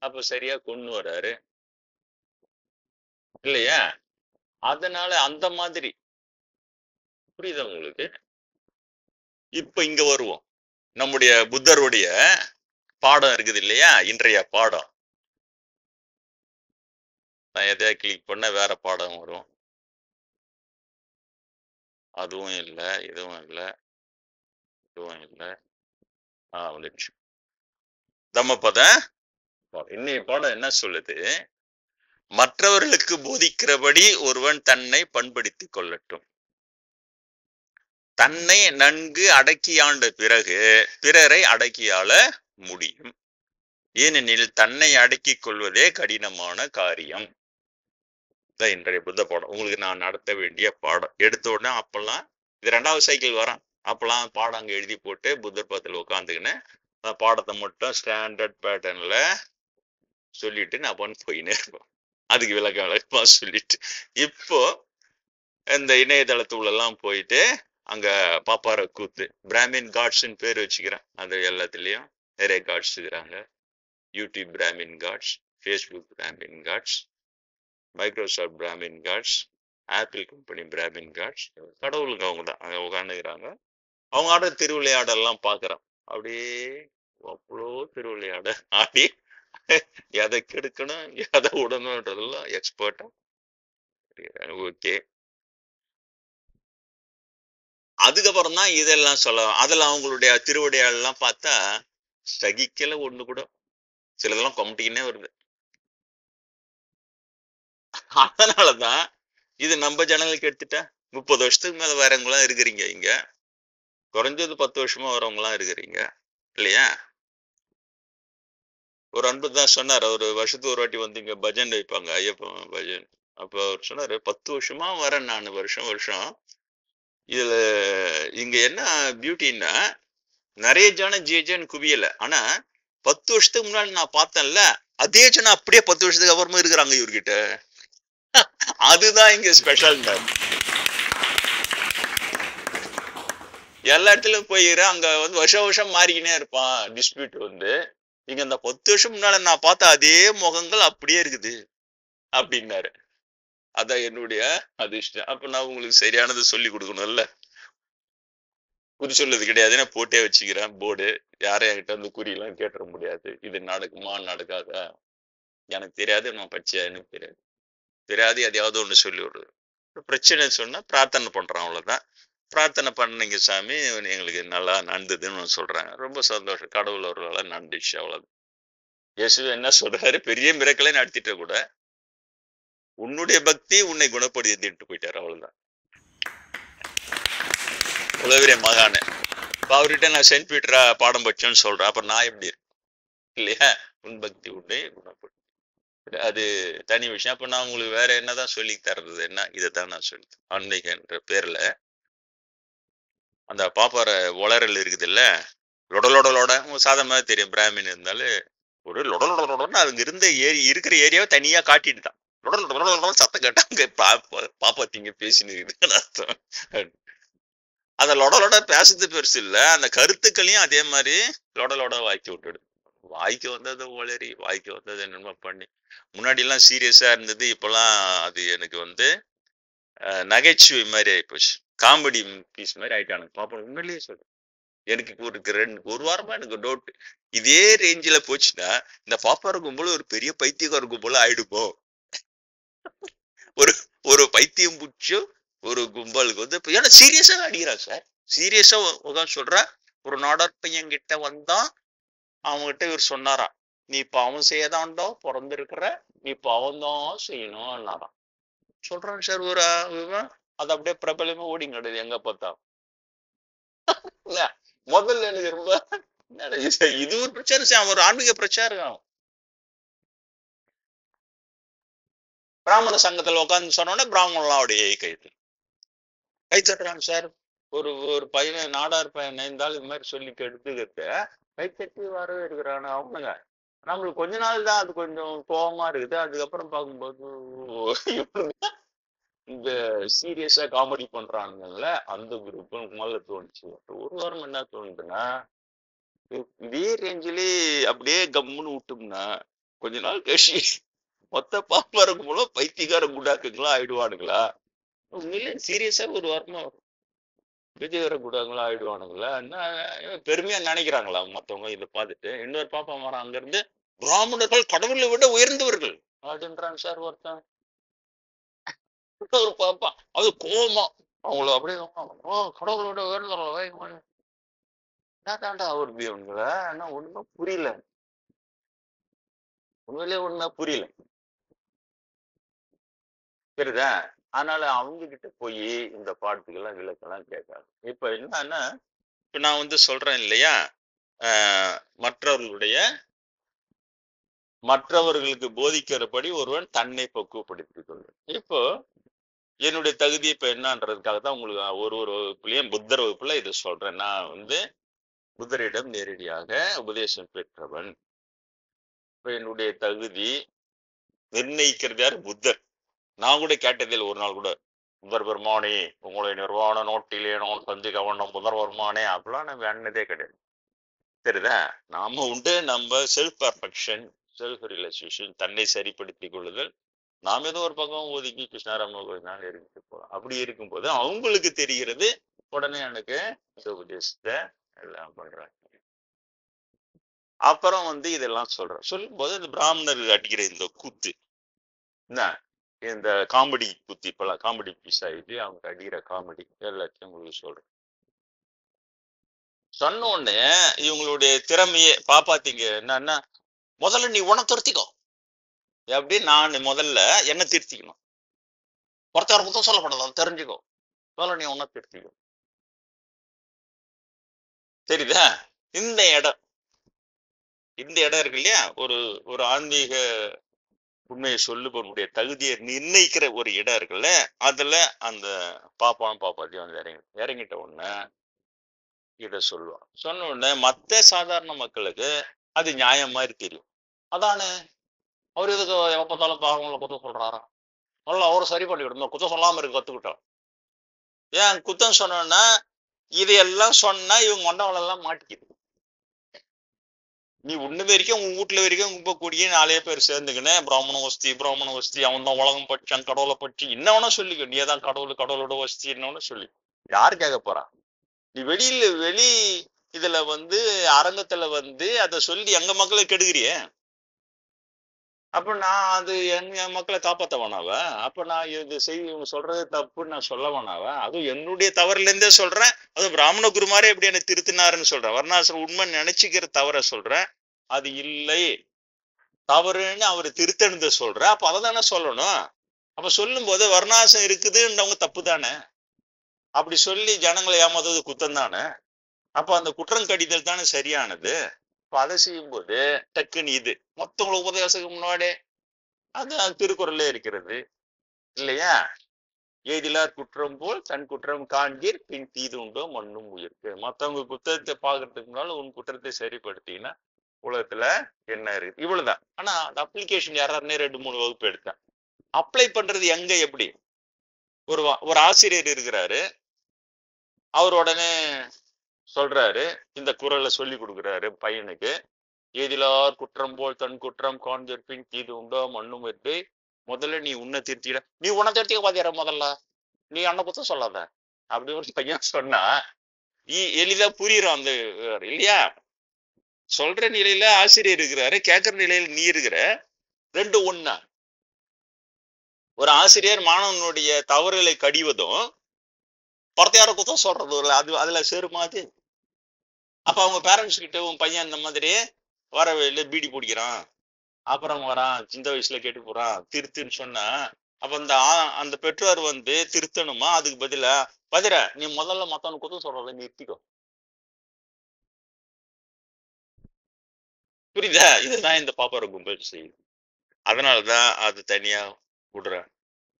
அப்ப சரியா கொண்டு வர்றாரு இல்லையா? அதனால அந்த மாதிரி புரியுதா உங்களுக்கு? இப்ப இங்க வருவோம். நம்முடைய புத்தருடைய பாடம் இருக்குது இல்லையா, இன்றைய பாடம். நான் எதையா கிளிக் பண்ண வேற பாடம் வரும். அதுவும் இல்லை, இதுவும் இல்லை, இதுவும் இல்லை. வந்துடுச்சு தம்மபத. இன்னைய பாடம் என்ன சொல்லுது? மற்றவர்களுக்கு போதிக்கிறபடி ஒருவன் தன்னை பண்படுத்திக் கொள்ளட்டும். தன்னை நன்கு அடக்கியாண்ட பிறகு பிறரை அடக்கியாள முடியும். ஏனெனில் தன்னை அடக்கிக் கொள்வதே கடினமான காரியம். இன்றைய புத்த பாடம் உங்களுக்கு நான் நடத்த வேண்டிய பாடம். எடுத்த உடனே அப்பெல்லாம் இது 2வது சைக்கிள் வரான், அப்பெல்லாம் பாடம் அங்க எழுதி போட்டு புத்தர் பக்கத்துல உட்காந்துக்கின்னு பாடத்தை மட்டும் ஸ்டாண்டர்ட் பேட்டர்ன்ல சொல்லிட்டு நான் போயின்னு இருப்பேன். அதுக்கு விளக்கமா சொல்லிட்டு, இப்போ இந்த இணையதளத்துள்ள எல்லாம் போயிட்டு அங்க பாப்பார கூத்து பிராமின் காட்ஸ்ன்னு பேர் வச்சுக்கிறேன். அது எல்லாத்துலயும் நிறைய காட்ஸ் இருக்கிறாங்க. YouTube Brahmin gods, Facebook Brahmin gods, Microsoft Brahmin gods, Apple company Brahmin gods. கடவுளுக்கு அவங்க தான் அங்க உட்காந்துக்கிறாங்க. அவங்க ஆடுற திருவிளையாடெல்லாம் பாக்குறேன். அப்படியே அவ்வளோ திருவிளையாட ஆடி எதை கெடுக்கணும் எதை விடணும்ன்றதெல்லாம் எக்ஸ்பர்ட்டா. ஓகே, அதுக்கப்புறம் தான் இதெல்லாம் சொல்லலாம். அதில் அவங்களுடைய திருவிடையாடெல்லாம் பார்த்தா சகிக்கல ஒண்ணு கூட. சிலதெல்லாம் கொமட்டிக்கினே வருது. அதனாலதான் இது நம்ம ஜனங்களுக்கு எடுத்துட்டா 30 வருஷத்துக்கு மேல வரவங்களாம் இருக்கிறீங்க இங்க, குறைஞ்சது 10 வருஷமா வரவங்களாம் இருக்கிறீங்க இல்லையா? ஒரு அன்பு தான் சொன்னார், ஒரு வருஷத்துக்கு ஒரு வாட்டி வந்து இங்க பஜன் வைப்பாங்க, ஐயப்பன் பஜன். அப்ப அவர் சொன்னாரு, 10 வருஷமா வரேன் நான், வருஷம் வருஷம். இதுல இங்க என்ன பியூட்டின்னா, நிறைய ஜனம் ஜேஜன்னு குவியல, ஆனா 10 வருஷத்துக்கு முன்னாடி நான் பார்த்தேன்ல அதே ஜனம் அப்படியே 10 வருஷத்துக்கு அப்புறமா இருக்கிறாங்க இவர்கிட்ட. அதுதான் இங்க ஸ்பெஷல். எல்லா இடத்துலயும் போயிடுறேன், அங்க வந்து வருஷம் வருஷம் மாறிக்கினே இருப்பான் டிஸ்பியூட் வந்து. இங்க இந்த 10 வருஷம் முன்னால நான் பார்த்த அதே முகங்கள் அப்படியே இருக்குது அப்படின்னாரு. அதான் என்னுடைய அதிர்ஷ்டம். அப்ப நான் உங்களுக்கு சரியானது சொல்லி கொடுக்கணும்ல. குறி சொல்றது கிடையாதுன்னா போட்டே வச்சுக்கிறேன் போர்டு. யாரும் என்கிட்ட வந்து குறியெல்லாம் கேட்டுற முடியாது. இது நடக்குமா நடக்காதா எனக்கு தெரியாது, நான் படிச்சா எனக்கு தெரியாது, எதையாவது ஒண்ணு சொல்லி விடுறது. பிரச்சனை சொன்னா பிரார்த்தனை பண்றான், அவ்வளவுதான். பிரார்த்தனை பண்ணீங்க சாமி, எங்களுக்கு நல்லா நடந்ததுன்னு சொல்றாங்க. ரொம்ப சந்தோஷம். கடவுள் அவர்களால நடந்துச்சு, அவ்வளவு. இயேசு என்ன சொல்றாரு, பெரிய மிரக்கலை நடத்திட்ட கூட உன்னுடைய பக்தி உன்னை குணப்படுத்திட்டு போயிட்டாரு, அவ்வளவுதான். உலகிற மகான இப்ப அவர்கிட்ட நான் சென்ட் பீட்டரா பாடம் படிச்சேன்னு சொல்றேன், அப்புறம் நான் எப்படி இருக்கேன் இல்லையா? உன் பக்தி உன்னை குணப்படுத்தி, அது தனி விஷயம். அப்ப நான் உங்களுக்கு வேற என்னதான் சொல்லி தர்றது, என்ன இதைத்தான் நான் சொல்லி ஆன்மீகன்ற பேர்ல அந்த பாப்பார உளறல் இருக்குது இல்ல, லொடலொடலோட சாதமாக தெரியும். பிராமின் இருந்தாலும் ஒரு லொடலொடலோட அங்க இருந்த இருக்கிற ஏரியாவை தனியா காட்டிட்டு தான் லொடலொட சத்தம் கேட்டா அங்க பாப்பா திங்க பேசினு இருக்குதுன்னு அர்த்தம். அந்த லொடலோட பேசுறது பெருசு இல்ல, அந்த கருத்துக்களையும் அதே மாதிரி லொடலோட வாய்க்கு விட்டுடு. வாய்க்கு வந்தது உளறி, வாய்க்கு வந்தது என்னமோ பண்ணி. முன்னாடி எல்லாம் சீரியஸா இருந்தது, இப்பெல்லாம் அது எனக்கு வந்து நகைச்சுவை மாதிரி ஆயிப்போச்சு, காமெடி பீஸ் மாதிரி ஆயிட்டானுங்க. பாப்பா உண்மையிலேயே சொல்றேன், எனக்கு ஒரு வாரமா எனக்கு டவுட், இதே ரேஞ்சில போச்சுன்னா இந்த பாப்பார கும்பல ஒரு பெரிய பைத்தியக்கார கும்பல ஆயிடுமோ. ஒரு ஒரு பைத்தியம் பிடிச்சும் ஒரு கும்பலுக்கு வந்து ஏன்னா சீரியஸா அடிக்கிறான் சார். சீரியஸா உட்காந்து சொல்றேன், ஒரு நாடார் பையன் கிட்ட வந்தா அவங்ககிட்ட இவர் சொன்னாராம், நீ பாவம் செய்யதாண்டோ பிறந்திருக்கிற, நீ பாவம் தான் செய்யணும் சொல்றான் சார். ஒரு அது அப்படியே பிரபலமா ஓடிங்க கிடையாது எங்க பார்த்தா. இல்ல முதல்ல எனக்கு ரொம்ப இது ஒரு பிரச்சாரம் சார், ஒரு ஆன்மீக பிரச்சாரம். பிராமண சங்கத்துல உட்காந்து சொன்னோன்னே பிராமணர்களுடைய கை தட்டுறாங்க சார். ஒரு ஒரு பையனை, நாடார் பையனை இருந்தாலும் இது மாதிரி சொல்லி கெடுத்துக்கிட்டு கை தட்டி வரவேற்கிறானு அவனுங்க. நம்மளுக்கு கொஞ்ச நாள் தான் அது கொஞ்சம் கோபமா இருக்குது, அதுக்கப்புறம் பார்க்கும்போது இந்த சீரியஸா காமெடி பண்றானுங்கல்ல அந்த குரூப் முதல்ல தோணுச்சு. ஒரு வாரம் என்ன தோணுதுன்னா, இதே ரேஞ்சிலே அப்படியே கம்முன்னு விட்டோம்னா கொஞ்ச நாள் கழிச்சு மொத்த பாப்பாருக்கு மூலம் பைத்தியக்கார குண்டாக்குங்களா ஆயிடுவானுங்களா. உண்மையிலே சீரியஸா ஒரு வாரமா பைத்தியக்கார குண்டாக்குங்களா ஆயிடுவானுங்களா, பெருமையா நினைக்கிறாங்களா மத்தவங்க இதை பார்த்துட்டு. இன்னொரு பாப்பா வரான் அங்க இருந்து, பிராமணர்கள் கடவுளை விட உயர்ந்தவர்கள் அப்படின்றாங்க சார் ஒருத்தன். ஒரு பாப்பா அது கோபமா அவங்கள அப்படியே கடவுளோட உயர்ந்தவர்கள் என்ன தாண்டா அவருக்கு இவனுங்கள என்ன ஒண்ணும் புரியல, உண்மையிலேயே ஒண்ணுமே புரியல. சரிதா? அதனால அவங்க கிட்ட போய் இந்த பாட்டுக்கெல்லாம் விளக்கெல்லாம் கேட்காது. இப்ப என்னன்னா, இப்ப நான் வந்து சொல்றேன் இல்லையா, மற்றவர்களுக்கு போதிக்கிறபடி ஒருவன் தன்னை பக்குவப்படுத்திக் கொள்ளும். இப்போ என்னுடைய தகுதி இப்ப என்னன்றதுக்காக தான் உங்களுக்கு ஒரு ஒரு வகுப்புலயும் புத்தர் வகுப்புல இதை சொல்றேன். நான் வந்து புத்தரிடம் நேரடியாக உபதேசம் பெற்றவன். இப்ப என்னுடைய தகுதி நிர்ணயிக்கிறது யார்? புத்தர். நான் கூட கேட்டதில் ஒரு நாள் கூட, புதர் பெருமானே உங்களுடைய நிர்வாண நோட்டிலே நான் தஞ்சு கவனம் புதர் பெருமானே அப்படிலாம் நான் வேண்டதே கிடையாது. சரிதா? நாம உண்டு நம்ம செல்ஃப் பர்ஃபெக்ஷன், செல்ஃப் ரியலைசேஷன், தன்னை சரிப்படுத்திக் கொள்ளுதல். நாம ஏதோ ஒரு பக்கம் ஒதுக்கி கிருஷ்ணாராம நாள் இருந்துட்டு போறோம். அப்படி இருக்கும்போது அவங்களுக்கு தெரிகிறது, உடனே எனக்கு இந்த உபதேசத்தை எல்லாம் பண்றாங்க. அப்புறம் வந்து இதெல்லாம் சொல்றேன். சொல்லும் போது இந்த பிராமணர் அடிக்கிற இந்த கூத்து என்ன, இந்த காமெடி குத்தி இப்பெல்லாம் காமெடி பீஸ் ஆயிடுச்சு, அவங்க அடிக்கிற காமெடி எல்லாத்தையும் உங்களுக்கு சொல்றேன். சொன்ன உடனே இவங்களுடைய திறமையே பாப்பாத்தீங்க என்னன்னா, முதல்ல நீ உன திருத்திக்கோ. எப்படி? நான் முதல்ல என்ன திருத்திக்கணும், ஒருத்தர் புத்தம் சொல்லப்படலாம் தெரிஞ்சுக்கோ, முதல்ல நீ உன்ன திருத்திக்கோ. தெரியுதா? இந்த இடம் இருக்கு இல்லையா, ஒரு ஒரு ஆன்மீக உண்மையை சொல்லுபவனுடைய தகுதியை நிர்ணயிக்கிற ஒரு இடம் இருக்குல்ல, அதுல அந்த பாப்பாத்தையும் வந்து இறங்கிட்ட உடனே இத சொல்லுவான். சொன்ன உடனே மத்த சாதாரண மக்களுக்கு அது நியாயம் மாதிரி தெரியும். அதானே அவர் எதுக்கு எப்பத்தாலும் பாவங்களை குத்தம் சொல்றாரா, நல்லா அவரை சரி பண்ணிக்கிட்டு குத்தம் சொல்லாம இருக்கு கத்துக்கிட்டோம். ஏன் குத்தம் சொன்னோன்னா இதையெல்லாம் சொன்னா இவங்க மண்டவளெல்லாம் மாட்டிக்குது. நீ ஒண்ணு வரைக்கும் உங்க வீட்டுல வரைக்கும் இப்ப கூடிய 4 பேர் சேர்ந்துக்கினே பிராமண வஸ்தி அவன் தான் உலகம் பட்சன் கடவுளை பற்றி என்ன வேணா சொல்லிக்கோ, நீ தான் கடவுளோட வஸ்தி என்ன வேணா சொல்லி, யாரு கேட்க போறா? நீ வெளி இதுல வந்து அரங்கத்துல வந்து அத சொல்லி எங்க மக்களை கெடுக்கிறிய. அப்ப நான் அது என் மக்களை காப்பாத்த வேணாவ? அப்ப நான் இது இவங்க சொல்றது தப்புன்னு நான் சொல்ல வேணாவ? அதுவும் என்னுடைய தவறுல இருந்தே சொல்றேன். அதுவும் பிராமண குருமாரே எப்படி என்னை திருத்தினாருன்னு சொல்றேன். வர்ணாசிரம் உண்மை நினைச்சுக்கிற தவற சொல்றேன். அது இல்லை, தவறுன்னு அவர் திருத்தணுத சொல்றேன். அப்ப அதை தானே சொல்லணும். அப்ப சொல்லும் போது வர்ணாசம் இருக்குதுன்றவங்க தப்பு தானே. அப்படி சொல்லி ஜனங்களை ஏமாத்துறது குத்தம் தானே. அப்ப அந்த குற்றம் கடிதல் தானே சரியானது. இப்ப அதை செய்யும் போது டக்குன்னு இது மொத்தவங்களை உபதேசத்துக்கு முன்னாடி அது திருக்குறள்ல இருக்கிறது இல்லையா? எய்திலார் குற்றம் போல் தன் குற்றம் காண்கீர் பின் தீது உண்டோ மண்ணும் உயிர்க்கு. மத்தவங்க குற்றத்தை பாக்குறதுக்கு முன்னால உன் குற்றத்தை சரிப்படுத்தினா உலகத்துல என்ன இருக்கு, இவ்வளவுதான். ஆனா அந்த அப்ளிகேஷன் யாராருன்னே 2-3 வகுப்பு எடுத்தேன். அப்ளை பண்றது எங்க எப்படி? ஒரு ஆசிரியர் இருக்கிறாரு, அவர் உடனே சொல்றாரு, இந்த குறளை சொல்லி கொடுக்குறாரு பையனுக்கு. எதிலார் குற்றம் போல் தன் குற்றம் காண்கிற்பின் தீது உண்டோ மண்ணும் வெற்றி. முதல்ல நீ உன்னை திருத்திட, நீ உன்னை திருத்திக்க பாத்தியார முதல்ல, நீ அண்ணன் குத்தம் சொல்லாத அப்படி ஒரு பையன் சொன்னா எளிதா புரியுறோம் அந்த இல்லையா? சொல்ற நிலையில ஆசிரியர் இருக்கிறாரு, கேட்கிற நிலையில நீ இருக்கிற, ரெண்டு ஒண்ணா. ஒரு ஆசிரியர் மாணவனுடைய தவறுகளை கடிவதும் பொறத்தையார குத்தம் சொல்றது அது அதுல சேருமா அது? அப்ப அவங்க பேரண்ட்ஸ் கிட்ட உன் பையன் இந்த மாதிரி வரவே பீடி பிடிக்கிறான், அப்புறம் வரான், சின்ன வயசுல கேட்டு போறான், திருத்துன்னு சொன்னா அப்ப அந்த பெற்றோர் திருத்தணுமா? அதுக்கு பதில நீ முதல்ல மத்தவனுக்கு குத்தம் சொல்றத நிறுத்திக்கோ. புரியுதா? இதுதான் இந்த பாப்பார கும்பல் செய்யுது. அதனாலதான் அது தனியா விடுறேன்.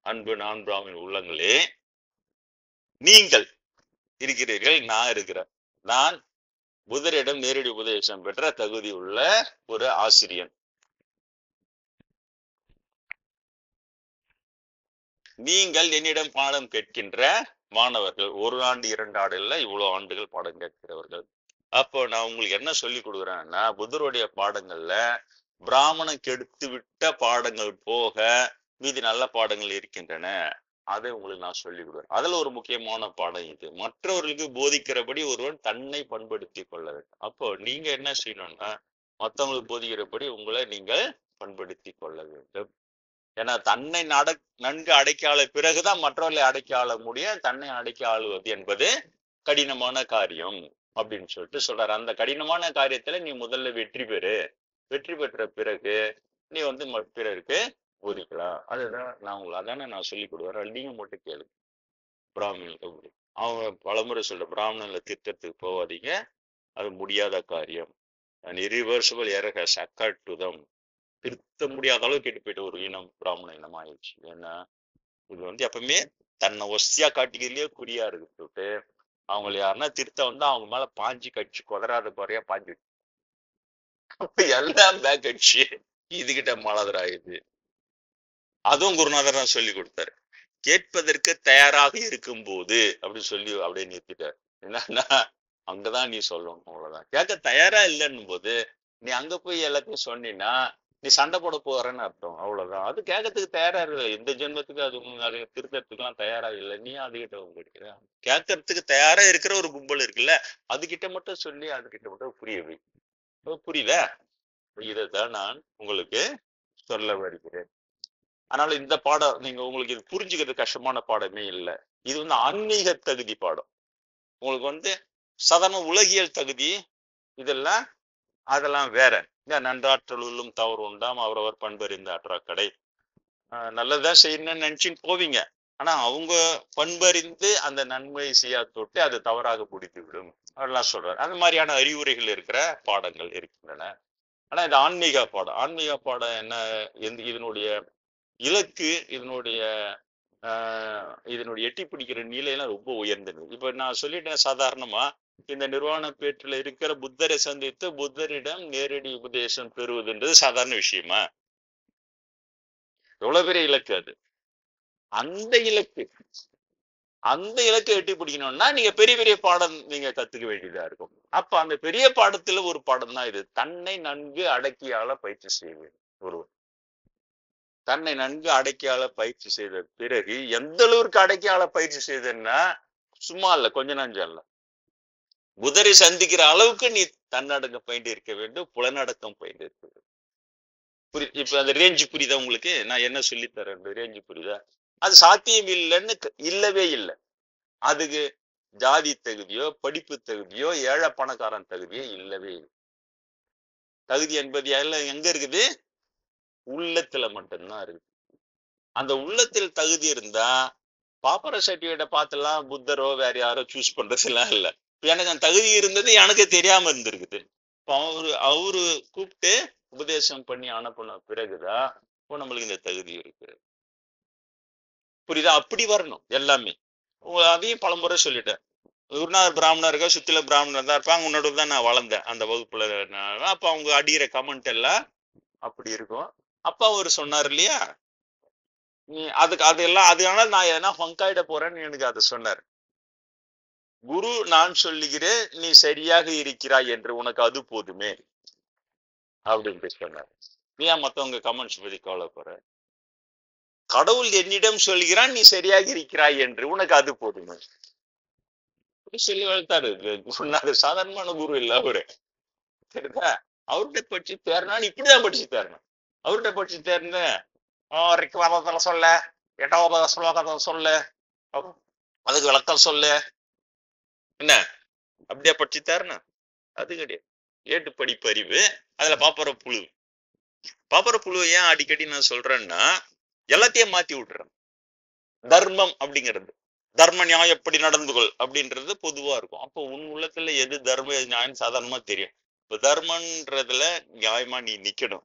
அன்பு நான் பிராமின் உள்ளங்களே, நீங்கள் இருக்கிறீர்கள், நான் இருக்கிறேன். நான் புதரிடம் நேரடி உபதேசம் பெற்ற தகுதி உள்ள ஒரு ஆசிரியன். நீங்கள் என்னிடம் பாடம் கேட்கின்ற மாணவர்கள், 1 ஆண்டு 2 ஆண்டு இல்ல, இவ்வளவு ஆண்டுகள் பாடம் கேட்கிறவர்கள். அப்போ நான் உங்களுக்கு என்ன சொல்லி கொடுக்குறேன்னா, புத்தருடைய பாடங்கள்ல பிராமணன் கெடுத்து விட்ட பாடங்கள் போக மீதி நல்ல பாடங்கள் இருக்கின்றன. அதை உங்களுக்கு நான் சொல்லி கொடுக்குறேன். அதுல ஒரு முக்கியமான பாடம் இது, மற்றவர்களுக்கு போதிக்கிறபடி ஒருவன் தன்னை பண்படுத்தி கொள்ள வேண்டும். அப்போ நீங்க என்ன செய்யணும்னா, மற்றவங்களுக்கு போதிக்கிறபடி உங்களை நீங்கள் பண்படுத்தி கொள்ள வேண்டும். ஏன்னா தன்னை நன்கு அடக்கி பிறகுதான் மற்றவர்களை அடக்கி ஆள முடியும். தன்னை அடக்கி ஆளுவது என்பது கடினமான காரியம் அப்படின்னு சொல்லிட்டு சொல்றாரு. அந்த கடினமான காரியத்துல நீ முதல்ல வெற்றி பெறு, வெற்றி பெற்ற பிறகு நீ பிறருக்கு போதிக்கலாம். அதுதான் அதானே நான் சொல்லி கொடுக்குறேன். நீங்க மட்டும் கேளு. பிராமணன் அவங்க பலமுறை சொல்ற, பிராமணன்ல திருத்தத்துக்கு போவாதீங்க, அது முடியாத காரியம். Irreversible error has accord to them. திருத்த முடியாத அளவு கெட்டு போயிட்டு ஒரு இனம் பிராமண இனம் ஆயிடுச்சு. ஏன்னா இது எப்பவுமே தன்னை ஒசியா காட்டிக்கிறதுலயே குறியா இருக்குட்டு அவங்களை யாருன்னா திருத்த அவங்க மேல பாஞ்சு கட்சி குதறாத குறையா பாஞ்சு எல்லாம் பேக் அடிச்சு இதுகிட்ட மலதராயுது. அதுவும் குருநாதர் தான் சொல்லி கொடுத்தாரு. கேட்பதற்கு தயாராக இருக்கும் போது அப்படின்னு சொல்லி அப்படியே நிறுத்திட்டார். என்னன்னா அங்கதான் நீ சொல்லணும், அவ்வளவுதான். கேட்க தயாரா இல்லைன்னும் போது நீ அங்க போய் எல்லாத்தையும் சொன்னீன்னா நீ சண்டை போட போறேன்னு அர்த்தம், அவ்வளவுதான். அது கேட்கறதுக்கு தயாரா இல்லை, இந்த ஜென்மத்துக்கு அது திருத்தறதுக்கு எல்லாம் தயாரா இல்லை. நீ அதுகிட்ட கிடைக்கிற கேட்கறதுக்கு தயாரா இருக்கிற ஒரு கும்பல் இருக்குல்ல, அதுகிட்ட மட்டும் சொல்லி அதுகிட்ட மட்டும் புரியவை. புரியல? இதைத்தான் நான் உங்களுக்கு சொல்ல வருகிறேன். அதனால இந்த பாடம் நீங்க உங்களுக்கு இது புரிஞ்சுக்கிறது கஷ்டமான பாடமே இல்லை. இது ஆன்மீக தகுதி பாடம். உங்களுக்கு சாதாரண உலகியல் தகுதி இதெல்லாம் அதெல்லாம் வேற. நன்றாற்றலும் தவறு உண்டாம், அவரவர் பண்பறிந்த ஆற்றா கடை. நல்லதான் செய்யணும்னு நினைச்சுன்னு போவீங்க. ஆனா அவங்க பண்பறிந்து அந்த நன்மை செய்யா தொட்டு அது தவறாக பிடித்து விடும் அதெல்லாம் சொல்றாரு. அந்த மாதிரியான அறிவுரைகள் இருக்கிற பாடங்கள் இருக்கின்றன. ஆனா இந்த ஆன்மீக பாடம் என்ன, இதனுடைய இலக்கு, இதனுடைய எட்டி பிடிக்கிற நிலையெல்லாம் ரொம்ப உயர்ந்தது. இப்ப நான் சொல்லிட்டேன், சாதாரணமா இந்த நிர்வாண பேற்றில இருக்கிற புத்தரை சந்தித்து புத்தரிடம் நேரடி உபதேசம் பெறுவதுன்றது சாதாரண விஷயமா? எவ்வளவு பெரிய இலக்கு அது. அந்த இலக்கை எட்டி பிடிக்கணும்னா நீங்க பெரிய பெரிய பாடம் நீங்க கத்துக்க வேண்டியதா இருக்கும். அப்ப அந்த பெரிய பாடத்துல ஒரு பாடம் தான் இது, தன்னை நன்கு அடக்கியால பயிற்சி செய்வது. ஒருவர் தன்னை நன்கு அடக்கியால பயிற்சி செய்த பிறகு எந்த அளவுக்கு அடக்கியால பயிற்சி செய்தன்னா சும்மா இல்ல, கொஞ்ச நஞ்சம் இல்ல, புதரை சந்திக்கிற அளவுக்கு நீ தன்னடக்கம் பயின்று இருக்க வேண்டும், புலனடக்கம் பயின்று இருக்க வேண்டும். இப்ப அந்த ரேஞ்சு புரியுதா உங்களுக்கு? நான் என்ன சொல்லித்தரேன் ரேஞ்சு புரியுதா? அது சாத்தியம் இல்லைன்னு இல்லவே இல்லை. அதுக்கு ஜாதி தகுதியோ படிப்பு தகுதியோ ஏழை பணக்காரன் தகுதியோ இல்லவே இல்லை. தகுதி என்பது எங்க இருக்குது? உள்ளத்துல மட்டும்தான் இருக்கு. அந்த உள்ளத்தில் தகுதி இருந்தா பாப்பர சர்டிபிகேட்டை பார்த்துலாம் புத்தரோ வேற யாரோ சூஸ் பண்றதுலாம் இல்லை. எனக்கு அந்த தகுதி இருந்தது எனக்கு தெரியாம இருந்திருக்குது. அவரு கூப்பிட்டு உபதேசம் பண்ணி அனுப்பின பிறகுதான் இப்போ நம்மளுக்கு இந்த தகுதி இருக்கு. புரியுதா? அப்படி வரணும் எல்லாமே. அதையும் பலமுறை சொல்லிட்டேன். குருநாதர் பிராமணர்கள் சுத்தில பிராமணர் தான் இருப்பாங்க. உன்னோட தான் நான் வளர்ந்தேன் அந்த வகுப்புல. அப்ப அவங்க அடிக்கிற கமெண்ட் எல்லாம் அப்படி இருக்கும். அப்ப அவர் சொன்னார் இல்லையா, நீ அதுக்கு அதெல்லாம் அதனால நான் எதனா பங்காயிட போறேன்னு எனக்கு அதை சொன்னார். குரு நான் சொல்லுகிறேன், நீ சரியாக இருக்கிறாய் என்று, உனக்கு அது போதுமே அப்படின்னு சொன்னார். நீ ஏன் மத்தவங்க கமெண்ட்ஸ் பத்தி கவலைப்படுற? கடவுள் என்னிடம் சொல்கிறான் நீ சரியாக இருக்கிறாய் என்று, உனக்கு அது போதுமே சொல்லி வளர்த்தாரு. குருநாதர் சாதாரணமான குரு இல்ல அவரு. சரிதா? அவர்கிட்ட படிச்சு தேர்னான்னு இப்படிதான் படிச்சு தேரணும். அவர்கிட்ட படிச்சு தேர்ந்த ரிக்வாதத்துல சொல்ல, 8வது ஸ்லோகத்தை சொல்லு, அதுக்கு விளக்கம் சொல்லு, என்ன அப்படியே படிச்சு தேரணும்? அது கிடையாது. ஏட்டு படிப்பறிவு. அதுல பாப்பர புழு. பாப்பர புழு ஏன் அடிக்கடி நான் சொல்றேன்னா, எல்லாத்தையும் மாத்தி விட்டுறேன். தர்மம் அப்படிங்கிறது, தர்ம நியாயம் எப்படி நடந்து கொள் அப்படின்றது பொதுவா இருக்கும். அப்போ உன் உள்ளத்துல எது தர்ம எது நியாயம் சாதாரணமா தெரியும். இப்ப தர்மன்றதுல நியாயமா நீ நிக்கணும்.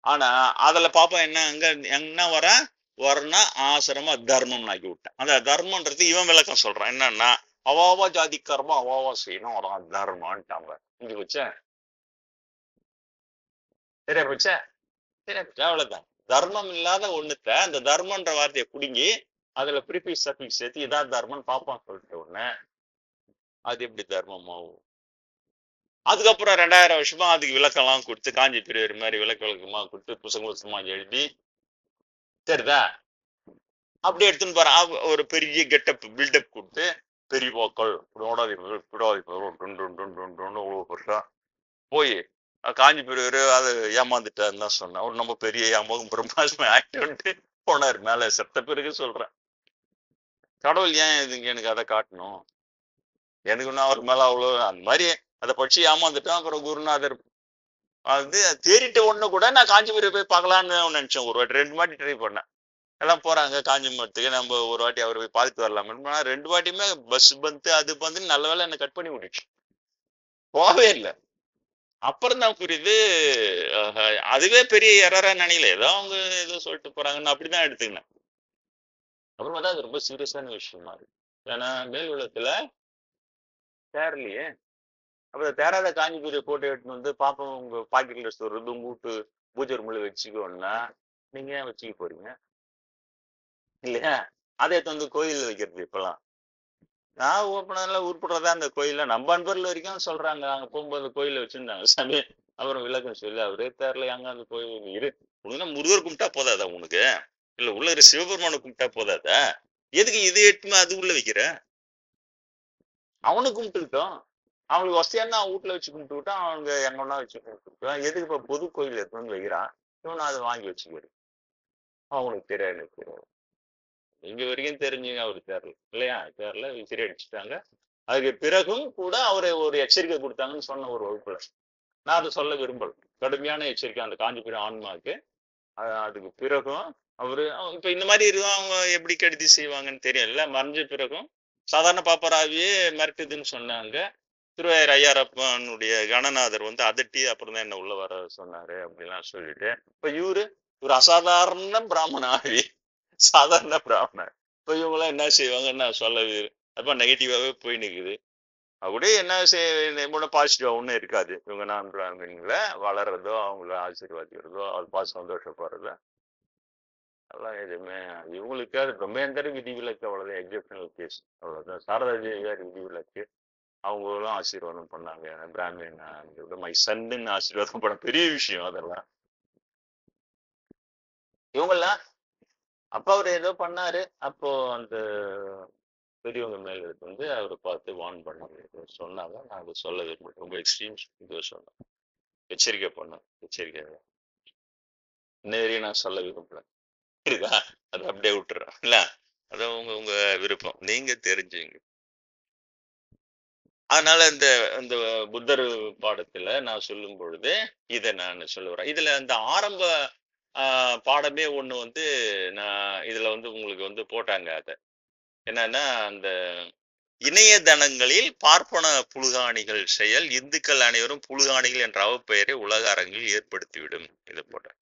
ஆனா அதுல பாப்பா என்ன அங்க என்ன வரனா ஆசிரம தர்மம் ஆக்கி விட்டேன். அந்த தர்மன்றது இவன் விளக்கம் சொல்றான் என்னன்னா, அவாவா ஜாதி கர்மம் அவாவா செய்யணும், வரான் தர்மான்ட்டாங்க. இங்க வச்ச சரியா போச்ச? சரியா போச்சா? அவ்வளவுதான். தர்மம் இல்லாத ஒண்ணுத்த அந்த தர்மன்ற வார்த்தையை குடுங்கி அதுல ப்ரீஃபிக்ஸ் சஃபிக்ஸ் சேர்த்து இதான் தர்மம் பாப்பான்னு சொல்லிட்ட உடனே அது எப்படி தர்மமாகும்? அதுக்கப்புறம் 2000 வருஷமா அதுக்கு விளக்கம்லாம் கொடுத்து, காஞ்சி பெரியவர் மாதிரி விளக்கமா கொடுத்து புசமா எழுதி, சரிதா? அப்படி எடுத்துன்னு போற ஒரு பெரிய கெட்டப் பில்டப் கொடுத்து, பெரியவாக்கள் போய் காஞ்சி பெரியவர் அதை ஏமாந்துட்டாருன்னு தான் சொன்னேன். அவர் நம்ம பெரிய ஏமாவும் பிரம்மாஸ்மி ஆக்டிவிட்டு போனார் மேல. செத்த பிறகு சொல்றேன், கடவுள் ஏன் இதுங்க எனக்கு அதை காட்டணும்? எனக்கு ஒன்னும் அவர் மேல அவ்வளவு அந்த மாதிரி அதை படிச்சு ஏமாந்துட்டோம். அப்புறம் குருநாதர் அது தேறிட்ட ஒண்ணு கூட நான் காஞ்சிபுரம் போய் பார்க்கலான்னு நினைச்சேன். ஒரு வாட்டி 2 வாட்டி ட்ரை பண்ணேன். எல்லாம் போறாங்க காஞ்சிபுரத்துக்கு, நம்ம ஒரு வாட்டி அவரை போய் பார்த்துட்டு வரலாம். 2 வாட்டியுமே பஸ் பந்து அது வந்து நல்ல வேலை என்னை கட் பண்ணி விட்டுச்சு, போகவே இல்லை. அப்புறம் தான் புரியுது, அதுவே பெரிய எரரா நினைக்கல, ஏதோ அவங்க ஏதோ சொல்லிட்டு போறாங்கன்னு அப்படிதான் எடுத்துக்கினேன். அப்புறமா தான் அது ரொம்ப சீரியஸான விஷயமா இருக்கு. ஏன்னா மேல் உலகத்துல தேரலையே. அப்புறம் தேராத காஞ்சிபுரிய போட்டோ எடுத்துன்னு வந்து பாப்போம் உங்க பாக்கெட்ல சொல்றது உங்க வீட்டு பூஜை ரூம்ல வச்சுக்கோன்னா நீங்க ஏன் வச்சுக்க போறீங்க இல்லையா? அதை எடுத்து வந்து கோயில் வைக்கிறது. இப்பெல்லாம் நான் ஓப்பனர்ல உருப்படுறதா அந்த கோயில்ல நம்ம அன்பர்ல வரைக்கும் சொல்றாங்க. அங்க போகும்போது கோயில வச்சிருந்தாங்க சாமி. அப்புறம் விளக்கம் சொல்லி அவரே தேரல அங்க அந்த கோயில் இரு. உனக்கு முருகர் கும்பிட்டா போதாதா உனக்கு? இல்ல உள்ள இரு சிவபெருமான கும்பிட்டா போதாதா? எதுக்கு இது எட்டுமே அது உள்ள வைக்கிற? அவனுக்கு கும்பிட்டுக்கிட்டோம். அவனுக்கு வசதியான அவன் வீட்டுல வச்சு கும்பிட்டுக்கிட்டான். அவங்க எங்கன்னா வச்சு கும்பிட்டுக்கிட்டான். எதுக்கு இப்ப பொது கோயில் எடுத்து வந்து வைக்கிறான்? இவன் அதை வாங்கி வச்சுக்கிறது. அவனுக்கு தெரியாது, எனக்கு தெரியாது. இங்க வரைக்கும் தெரிஞ்சுங்க அவரு தேரல இல்லையா? தேரல விசிறி அடிச்சுட்டாங்க. அதுக்கு பிறகும் கூட அவரை ஒரு எச்சரிக்கை கொடுத்தாங்கன்னு சொன்ன ஒரு வகுப்புல நான் அதை சொல்ல விரும்பல. கடுமையான எச்சரிக்கை அந்த காஞ்சிபுரம் ஆன்மாக்கு. அதுக்கு பிறகும் அவரு இப்ப இந்த மாதிரி இருக்கும். அவங்க எப்படி கெடுதி செய்வாங்கன்னு தெரியல. மறைஞ்ச பிறகும் சாதாரண பாப்பராவியே மிரட்டுதுன்னு சொன்னாங்க. திருவாயூர் ஐயாரப்பனுடைய கணநாதர் வந்து அதட்டி அப்புறம் தான் என்ன உள்ள வர சொன்னாரு அப்படிலாம் சொல்லிட்டு, இப்ப இவரு அசாதாரண பிராமண ஆவி, சாதாரண பிராமணர். இப்ப இவங்கெல்லாம் என்ன செய்வாங்கன்னு நான் சொல்லவே அப்ப நெகட்டிவாவே போய் நிக்குது. அப்படியே என்ன செய்ய பாசிட்டிவா ஒன்றும் இருக்காது. இவங்க நான் பிராமணிங்கள வளர்றதோ அவங்கள ஆசீர்வாதிக்கிறதோ அது பார்த்து சந்தோஷப்படுறதோ அதெல்லாம் எதுவுமே இவங்களுக்கு அது பிரம்மேந்தர விதிவிலக்கு, அவ்வளவுதான். எக்ஸப்ஷனல் கேஸ் அவ்வளவுதான். சாரதா தேவியார் விதிவிலக்கு, அவங்களும் ஆசீர்வாதம் பண்ணாங்க. பிராமின் மை சன்னு ஆசீர்வாதம் பண்ண பெரிய விஷயம் அதெல்லாம். இவங்கெல்லாம் அப்ப அவர் ஏதோ பண்ணாரு. அப்போ அந்த பெரியவங்க மேல வந்து அவரை பார்த்து வார்ன் பண்ணாங்க, சொன்னாங்க. நான் அதை சொல்ல விரும்புறேன். ரொம்ப எக்ஸ்ட்ரீம் இது சொன்னேன், எச்சரிக்கை பண்ணேன், எச்சரிக்கை. நேரையும் நான் சொல்ல விரும்பல. இருக்கா? அது அப்படியே விட்டுறேன் இல்ல. அது உங்க உங்க விருப்பம், நீங்க தெரிஞ்சுங்க. அதனால இந்த இந்த புத்தர் பாடத்துல நான் சொல்லும் பொழுது இதை நான் சொல்ல வரேன். இதுல அந்த ஆரம்ப பாடமே ஒண்ணு வந்து நான் இதுல வந்து உங்களுக்கு வந்து போட்டாங்க. அத என்னன்னா, அந்த இணையதளங்களில் பார்ப்பன புழுகாணிகள் செயல் இந்துக்கள் அனைவரும் புழுகாணிகள் என்ற அவப்பெயரை உலக அரங்கில் ஏற்படுத்திவிடும். இதை போட்டேன்.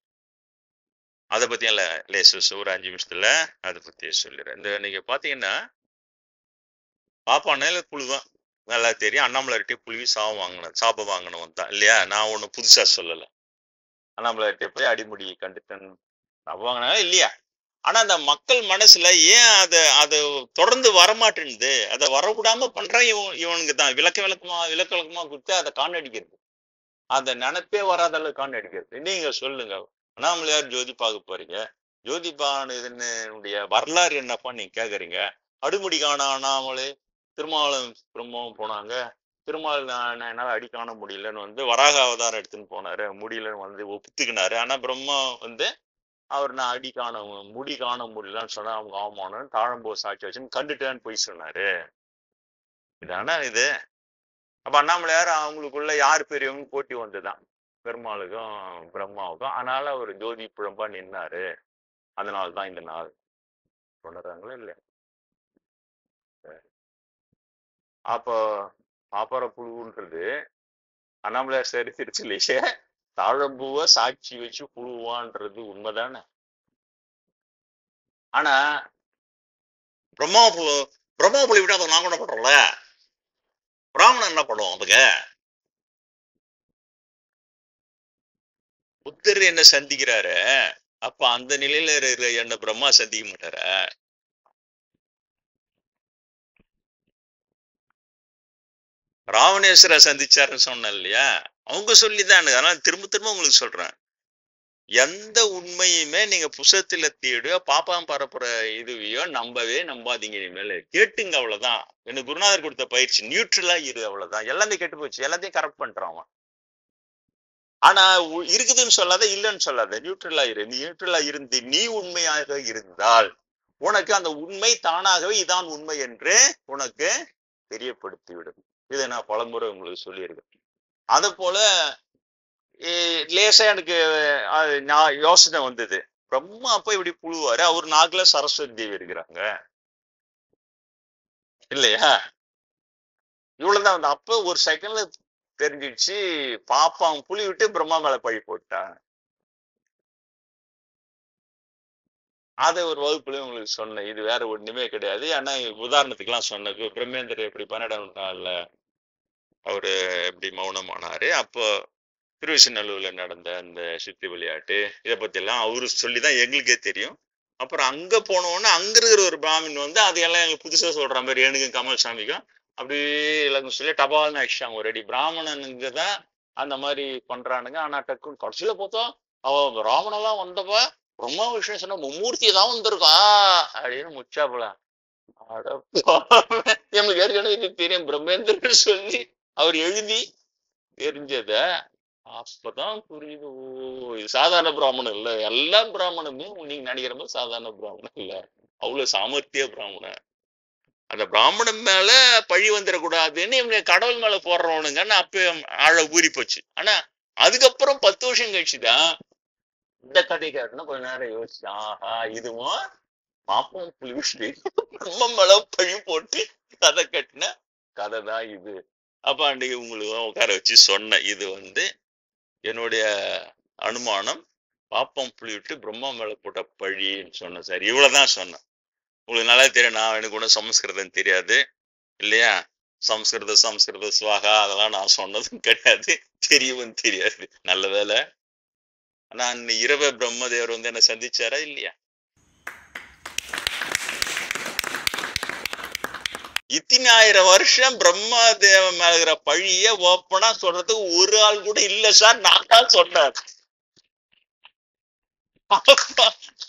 அதை பத்தி லேசஸ் ஒரு 5 நிமிஷத்துல அதை பத்தி சொல்லிடுறேன். இந்த நீங்க பாத்தீங்கன்னா, பாப்பானால புழுவான் நல்லா தெரியும். அண்ணாமலையார்ட்டே புழுவி சாபம் வாங்கினவன் தான் இல்லையா? நான் ஒண்ணு புதுசா சொல்லல. அண்ணாமலையார்ட்டே போய் அடிமுடி கண்டுத்தன் சாபம் வாங்கினா இல்லையா? ஆனா அந்த மக்கள் மனசுல ஏன் அதை தொடர்ந்து வரமாட்டேன்னுது, அதை வரவிடாம பண்றான் இவனுக்கு தான் விளக்கமா கொடுத்து அதை காணடிக்கிறது. அந்த நினைப்பே வராத அளவு காணடிக்கிறது. நீங்க சொல்லுங்க, அண்ணாமலையார் ஜோதி பார்க்க போறீங்க, ஜோதிபானுடைய வரலாறு என்னப்பா நீங்க கேக்குறீங்க. அடுமுடி காண அண்ணாமலை திருமாவளம் பிரம்மம் போனாங்க. திருமால் என்னால அடி காண முடியலன்னு வந்து வராக அவதாரம் எடுத்துன்னு போனாரு, முடியலன்னு வந்து ஒப்புத்துக்கினாரு. ஆனா பிரம்மா வந்து அவர் நான் அடி காண முடி காண முடியலன்னு சொன்னா அவங்க ஆமானு தாழம்போ சாட்சி வச்சுன்னு கண்டுட்டேன்னு போய் சொன்னாரு. இதானா இது? அப்ப அண்ணாமலையார் அவங்களுக்குள்ள யார் பெரியவங்க போட்டி வந்துதான் பெருமாளுக்கும் பிரம்மாவுக்கும். அதனால அவர் ஜோதி புழம்பா நின்னாரு. அதனால்தான் இந்த நாள் கொண்டாடுறாங்களா இல்ல? அப்போ பாப்பர புழுன்றது அண்ணாமலையார் சரித்திருச்சுலையே தாழம்பூவ சாட்சி வச்சு புழுவான்றது உண்மைதானே. ஆனா பிரம்மா புலி விட்டு அதை நான் கூட பண்றோம்ல, பிராமணன் என்ன பண்ணுவோம் அதுக்கு? புத்தர் என்ன சந்திக்கிறாரு, அப்ப அந்த நிலையில இருக்கிற என்ன பிரம்மா சந்திக்க மாட்டார? ராவணேஸ்வர சந்திச்சாருன்னு சொன்ன இல்லையா? அவங்க சொல்லிதான். அதனால திரும்ப திரும்ப உங்களுக்கு சொல்றேன், எந்த உண்மையுமே நீங்க புஸ்தகத்துல தேடியோ பாப்பாம் பரப்புற இதுவையோ நம்பாதீங்க. இனிமேல கேட்டுங்க, அவ்வளவுதான். எனக்கு குருநாதர் கொடுத்த பயிற்சி, நியூட்ரலா இரு, அவ்வளவுதான். எல்லாமே கெட்டு போச்சு, எல்லாத்தையும் கரெக்ட் பண்றான் அவன். ஆனா இருக்குதுன்னு சொல்லாத, இல்லைன்னு சொல்லாத, நியூட்ரலா இரு. நியூட்ரலா இருந்து நீ உண்மையாக இருந்தால் உனக்கு அந்த உண்மை தானாகவே இதான் உண்மை என்று உனக்கு தெரியப்படுத்திவிடும். இதை நான் பலமுறை உங்களுக்கு சொல்லியிருக்கேன். அது போல லேசா எனக்கு நான் யோசனை வந்தது, பிரம்மா அப்ப இப்படி புழுவாரு, அவர் நாக்குல சரஸ்வதி தேவி இருக்கிறாங்க இல்லையா? இவ்வளவுதான் வந்து. அப்ப ஒரு செகண்ட்ல தெரிஞ்சிடுச்சு, பாப்பான் புலி விட்டு பிரம்மா மேல பழி போட்டான். அதை ஒரு வகுப்புல உங்களுக்கு சொன்னேன். இது வேற ஒண்ணுமே கிடையாது. ஆனா உதாரணத்துக்கு எல்லாம் சொன்னது, பிரம்மேந்திரர் எப்படி 12 நாள்ல அவரு எப்படி மௌனமானாரு, அப்போ திருவிசநல்லூர்ல நடந்த அந்த சித்தி விளையாட்டு, இதை பத்தி எல்லாம் அவரு சொல்லிதான் எங்களுக்கே தெரியும். அப்புறம் அங்க போனோன்னு அங்க இருக்கிற ஒரு பிராமின் வந்து அதையெல்லாம் எங்களுக்கு புதுசா சொல்ற மாதிரி எனக்கும் கமல் சாமிக்கும் அப்படியே எல்லாருக்கும் சொல்லி டபால்னு அடிச்சாங்க. ஒரு அடி. பிராமணனுங்க தான் அந்த மாதிரி பண்றானுங்க. ஆனா டக்குன்னு கடைசியில பார்த்தோம், அவ பிராமணெல்லாம் வந்தப்ப ரொம்ப விஷயம் சொன்ன மும்மூர்த்தி தான் வந்திருக்கா அப்படின்னு முச்சாப்புல. எங்களுக்கு ஏற்கனவே இது தெரியும், பிரம்மேந்திரன் சொல்லி அவர் எழுதி தெரிஞ்சத அப்பதான் புரியுது. ஓ, இது சாதாரண பிராமணன் இல்ல, எல்லா பிராமணனுமே நீங்க நினைக்கிற மாதிரி சாதாரண பிராமணன் இல்ல, அவ்வளவு சாமர்த்திய பிராமணன். அந்த பிராமணன் மேல பழி வந்துடக்கூடாதுன்னு இவங்க கடவுள் மேல போடுறவனுங்கன்னு அப்ப ஆழ ஊறி போச்சு. ஆனா அதுக்கப்புறம் 10 வருஷம் கழிச்சுதான் இந்த கதை கேட்டுனா கொஞ்ச நேரம் யோசிச்சு, ஆஹா இதுவும் பாப்போம் புலி நம்ம மேல பழி போட்டு கதை கட்டின கதை தான் இது. அப்ப அன்னைக்கு உங்களுக்கு உட்கார வச்சு சொன்ன இது வந்து என்னுடைய அனுமானம், பாப்பம் புலி விட்டு பிரம்மா மேல போட்ட பழின்னு சொன்னேன் சார். இவ்வளவுதான் சொன்னேன். உங்களுக்கு நல்லா தெரியும், நான் எனக்கு ஒன்றும் சமஸ்கிருதம் தெரியாது இல்லையா? சமஸ்கிருத சுவாகா அதெல்லாம் நான் சொன்னதும் கிடையாது, தெரியவும் தெரியாது. நல்ல வேலை நான் இரவ பிரம்மதேவர் வந்து என்ன சந்திச்சாரா இல்லையா? இத்தனை 1000 வருஷம் பிரம்மதேவன் மேல இருக்கிற பழிய ஓப்பனா சொல்றதுக்கு ஒரு ஆள் கூட இல்ல சார், நான் தான் சொன்னேன்.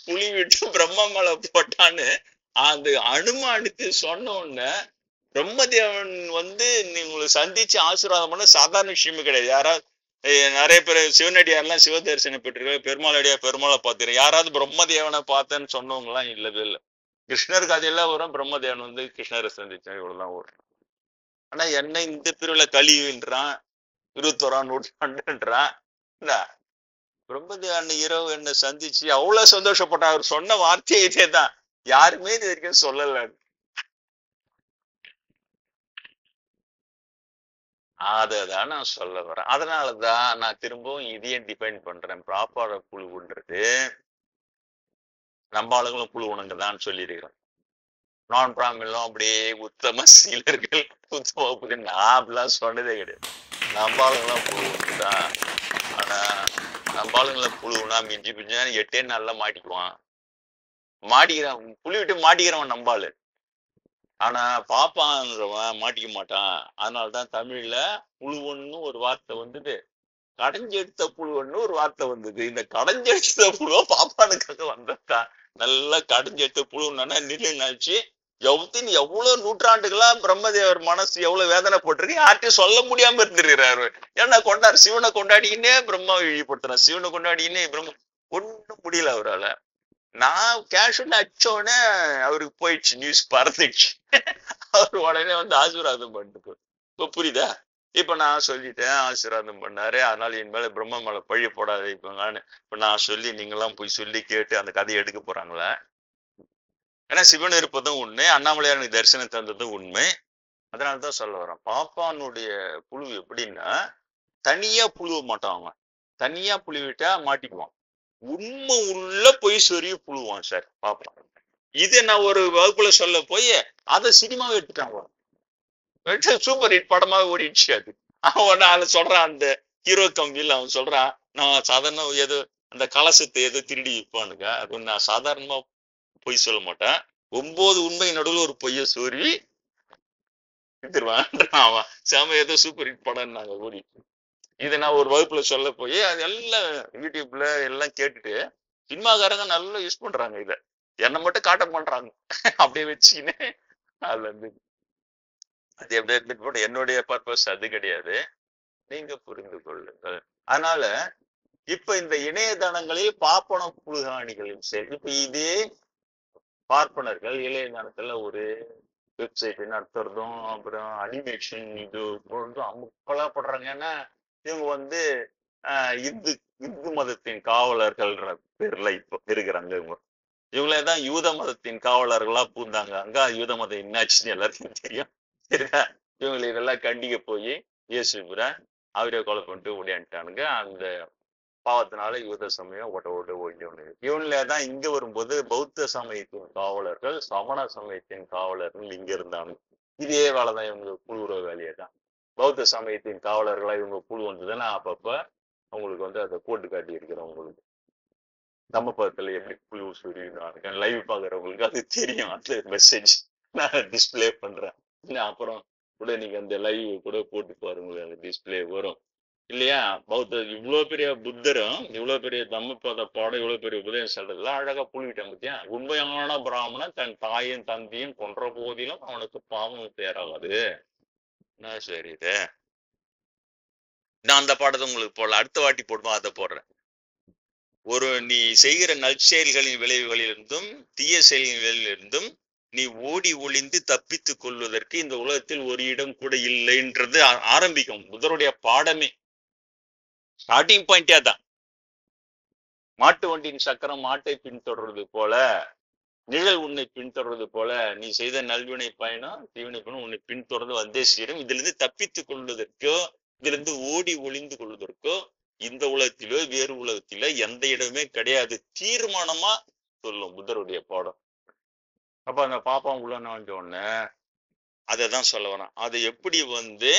புலி விட்டு பிரம்மா மேல போட்டான்னு அந்த அனுமானித்து சொன்ன உடனே பிரம்மதேவன் வந்து உங்களுக்கு சந்திச்சு ஆசீர்வாதம் பண்ண சாதாரண விஷயமே கிடையாது. யாராவது நிறைய பேர் சிவனடியார்லாம் சிவ தரிசனம் பெற்றிருக்காங்க, பெருமாள் அடியார் பெருமாளை பார்த்துரு. யாராவது பிரம்மதேவனை பார்த்தேன்னு சொன்னவங்க எல்லாம் இல்லவே இல்லை. கிருஷ்ணர் கதையெல்லாம் வரும், பிரம்மதேவன் வந்து கிருஷ்ணரை சந்திச்சேன், இவ்வளவுதான் வரும். ஆனா என்ன இந்த பிரிவுல கழிவுன்றான், 21ஆம் நூற்றாண்டுன்றான். பிரம்மதேவன் இரவு என்ன சந்திச்சு அவ்வளவு சந்தோஷப்பட்ட. அவர் சொன்ன வார்த்தையே இதேதான், யாருமே இது வரைக்கும் சொல்லல. அததான் நான் சொல்ல வரேன். அதனாலதான் நான் திரும்பவும் இதையும் டிபைன் பண்றேன். ப்ராப்பர புழுவுன்றது நம்ம ஆளுங்களும் புழு உணங்குதான் சொல்லியிருக்கிறோம். நான் பிராமின்லாம் அப்படியே உத்தம சீலர்கள், உத்தம புலி, நான் அப்படிலாம் சொன்னதே கிடையாது. நம்ம ஆளுங்கெல்லாம் புழு உண்டுதான். ஆனா நம்ம ஆளுங்களை புழுனா மிஞ்சி மிஞ்சினா 8 நாள்ல மாட்டிக்குவான். மாட்டிக்கிறான், புளி விட்டு மாட்டிக்கிறவன் நம்பாளு. ஆனா பாப்பான்றவன் மாட்டிக்க மாட்டான். அதனாலதான் தமிழ்ல புழுவன்னு ஒரு வார்த்தை வந்தது, கடைஞ்செடுத்த புழுவன்னு ஒரு வார்த்தை வந்தது. இந்த கடைஞ்செடுத்த புழுவ பாப்பானுக்காக வந்ததா. நல்லா கடைஞ்செடுத்த புழுன்னா நிலைநாச்சு எவ்வளவு நூற்றாண்டுகளா பிரம்மதேவர் மனசு எவ்வளவு வேதனை போட்டிருக்கு, யார்கிட்டயும் சொல்ல முடியாம இருந்துருக்கிறாரு. ஏன்னா சிவனை கொண்டாடிக்கினே பிரம்மாவை இழிப்படுத்துறேன், சிவனை கொண்டாடிக்கினே பிரம்ம ஒண்ணும் முடியல அவரால. நான் கேஷுன்னு அச்சோடனே அவருக்கு போயிடுச்சு, நியூஸ் பறந்துடுச்சு. அவர் உடனே வந்து ஆசீர்வாதம் பண்ணிட்டு. இப்ப புரியுதா? இப்ப நான் சொல்லிட்டேன், ஆசீர்வாதம் பண்ணாரு, அதனால என் மேல பிரம்ம மேல பழி போடாது. இப்ப நான் சொல்லி நீங்கெல்லாம் போய் சொல்லி கேட்டு அந்த கதையை எடுக்க போறாங்களா? ஏன்னா சிவன் இருப்பதும் உண்மை, அண்ணாமலையாருக்கு தரிசனம் தந்ததும் உண்மை. அதனாலதான் சொல்ல வரேன், பாப்பானுடைய புழு எப்படின்னா தனியா புழுவ மாட்டான். அவன் தனியா புழுவிட்டா மாட்டிக்குவான். உண்மை உள்ள பொய் சொரிய புழுவான் சார் பாப்பான். இதை நான் ஒரு வகுப்புல சொல்ல போய் அதை சினிமாவை எடுத்துட்டான். சூப்பர் ஹிட் படமாவே ஓடிடுச்சு அது. அவன் அதை சொல்றான், அந்த ஹீரோ கம்பியில் அவன் சொல்றான், நான் சாதாரண ஏதோ அந்த கலசத்தை ஏதோ திருடி விற்பானுங்க, அது நான் சாதாரணமா பொய் சொல்ல மாட்டேன், 9 உண்மை நடுவில் ஒரு பொய்ய சோரி வித்துருவான். அவன் செம ஏதோ சூப்பர் ஹிட் படம் நாங்க ஓடி. இதை நான் ஒரு வகுப்புல சொல்ல போய் அது எல்லாம் யூடியூப்ல எல்லாம் கேட்டுட்டு சினிமாக்காரங்க நல்லா யூஸ் பண்றாங்க. இதை என்னை மட்டும் காட்ட பண்றாங்க. அப்படியே வச்சுக்கின்னு அதுல இருந்து அது எப்படி இருந்துட்டு போட, என்னுடைய பர்பஸ் அது கிடையாது, நீங்க புரிந்து கொள்ளுங்கள். அதனால இப்ப இந்த இணையதளங்களில் பாப்பன புழுகாணிகளும் சரி, இப்ப இதே பார்ப்பனர்கள் இளையதளத்துல ஒரு வெப்சைட் நடத்துறதும் அப்புறம் அனிமேஷன் இது அமுக்கலாப்படுறாங்க. ஏன்னா இவங்க வந்து இந்து இந்து மதத்தின் காவலர்கள்ன்ற பேர்ல இப்ப இருக்கிறாங்க. இவங்களேதான் யூத மதத்தின் காவலர்களா பூந்தாங்க. அங்க யூத மதம் என்னாச்சுன்னு எல்லாருக்கும் தெரியும். இவங்களை இதெல்லாம் கண்டிக்க போய் இயேசுபுர அவரே கொலை பண்ணிட்டு ஓடியான்ட்டானுங்க. அந்த பாவத்தினால யூத சமயம் ஓடியோன்னு. இவங்களேதான் இங்க வரும்போது பௌத்த சமயத்தின் காவலர்கள், சமண சமயத்தின் காவலர்கள் இங்க இருந்தாங்க. இதே வேலைதான் இவங்க புழுவுற வேலையை தான். பௌத்த சமயத்தின் காவலர்களா இவங்க புழு வந்ததுன்னா அப்பப்ப அவங்களுக்கு வந்து அதை போட்டு காட்டி இருக்கிறவங்களுக்கு நம்ம பக்கத்துல எப்படி புழு சொல்லிருக்காங்க லைவ் பாக்குறவங்களுக்கு அது தெரியும். அந்த மெசேஜ் நான் டிஸ்பிளே பண்றேன். அப்புறம் கூட நீங்க அந்த லைவ் கூட போட்டு பாருங்க, அந்த டிஸ்பிளே வரும் இல்லையா. பௌத்த இவ்வளவு பெரிய புத்தரும் இவ்வளவு பெரிய தம்மபத பாடம் இவ்வளவு பெரிய உபதேசம் சொல்றதுல அழகா புழுவிட்டேன் பத்தியா. உண்மையான பிராமணன் தன் தாயும் தந்தையும் கொன்ற போதிலும் அவனுக்கு பாவம் தேராது. சரி, இது நான் அந்த பாடத்தை உங்களுக்கு போடல, அடுத்த வாட்டி போடுமா அதை போடுறேன். நீ செய்கிற நற்செயல்களின் விளைவுகளிலிருந்தும் தீய செயல்களின் விளைவிலிருந்தும் நீ ஓடி ஒளிந்து தப்பித்துக் கொள்வதற்கு இந்த உலகத்தில் ஒரு இடம் கூட இல்லைன்றது ஆரம்பிக்கும் புத்தருடைய பாடமே. ஸ்டார்டிங் பாயிண்டே தான். மாட்டு வண்டியின் சக்கரம் மாட்டை பின்தொடர்றது போல, நிழல் உன்னை பின்தொடர்றது போல, நீ செய்த நல்வினை பயணம் தீவினை பயணம் உன்னை பின்தொடர்ந்து வந்தே சேரும். இதுல இருந்து தப்பித்துக் கொள்வதற்கோ இதுல இருந்து ஓடி ஒளிந்து கொள்வதற்கோ இந்த உலகத்திலோ வேறு உலகத்திலோ எந்த இடமே கிடையாது, தீர்மானமா சொல்லும் புத்தருடைய பாடம். அப்ப அந்த பாப்பா உள்ள வந்த உடனே அதைதான் சொல்ல வரேன். அதை எப்படி வந்து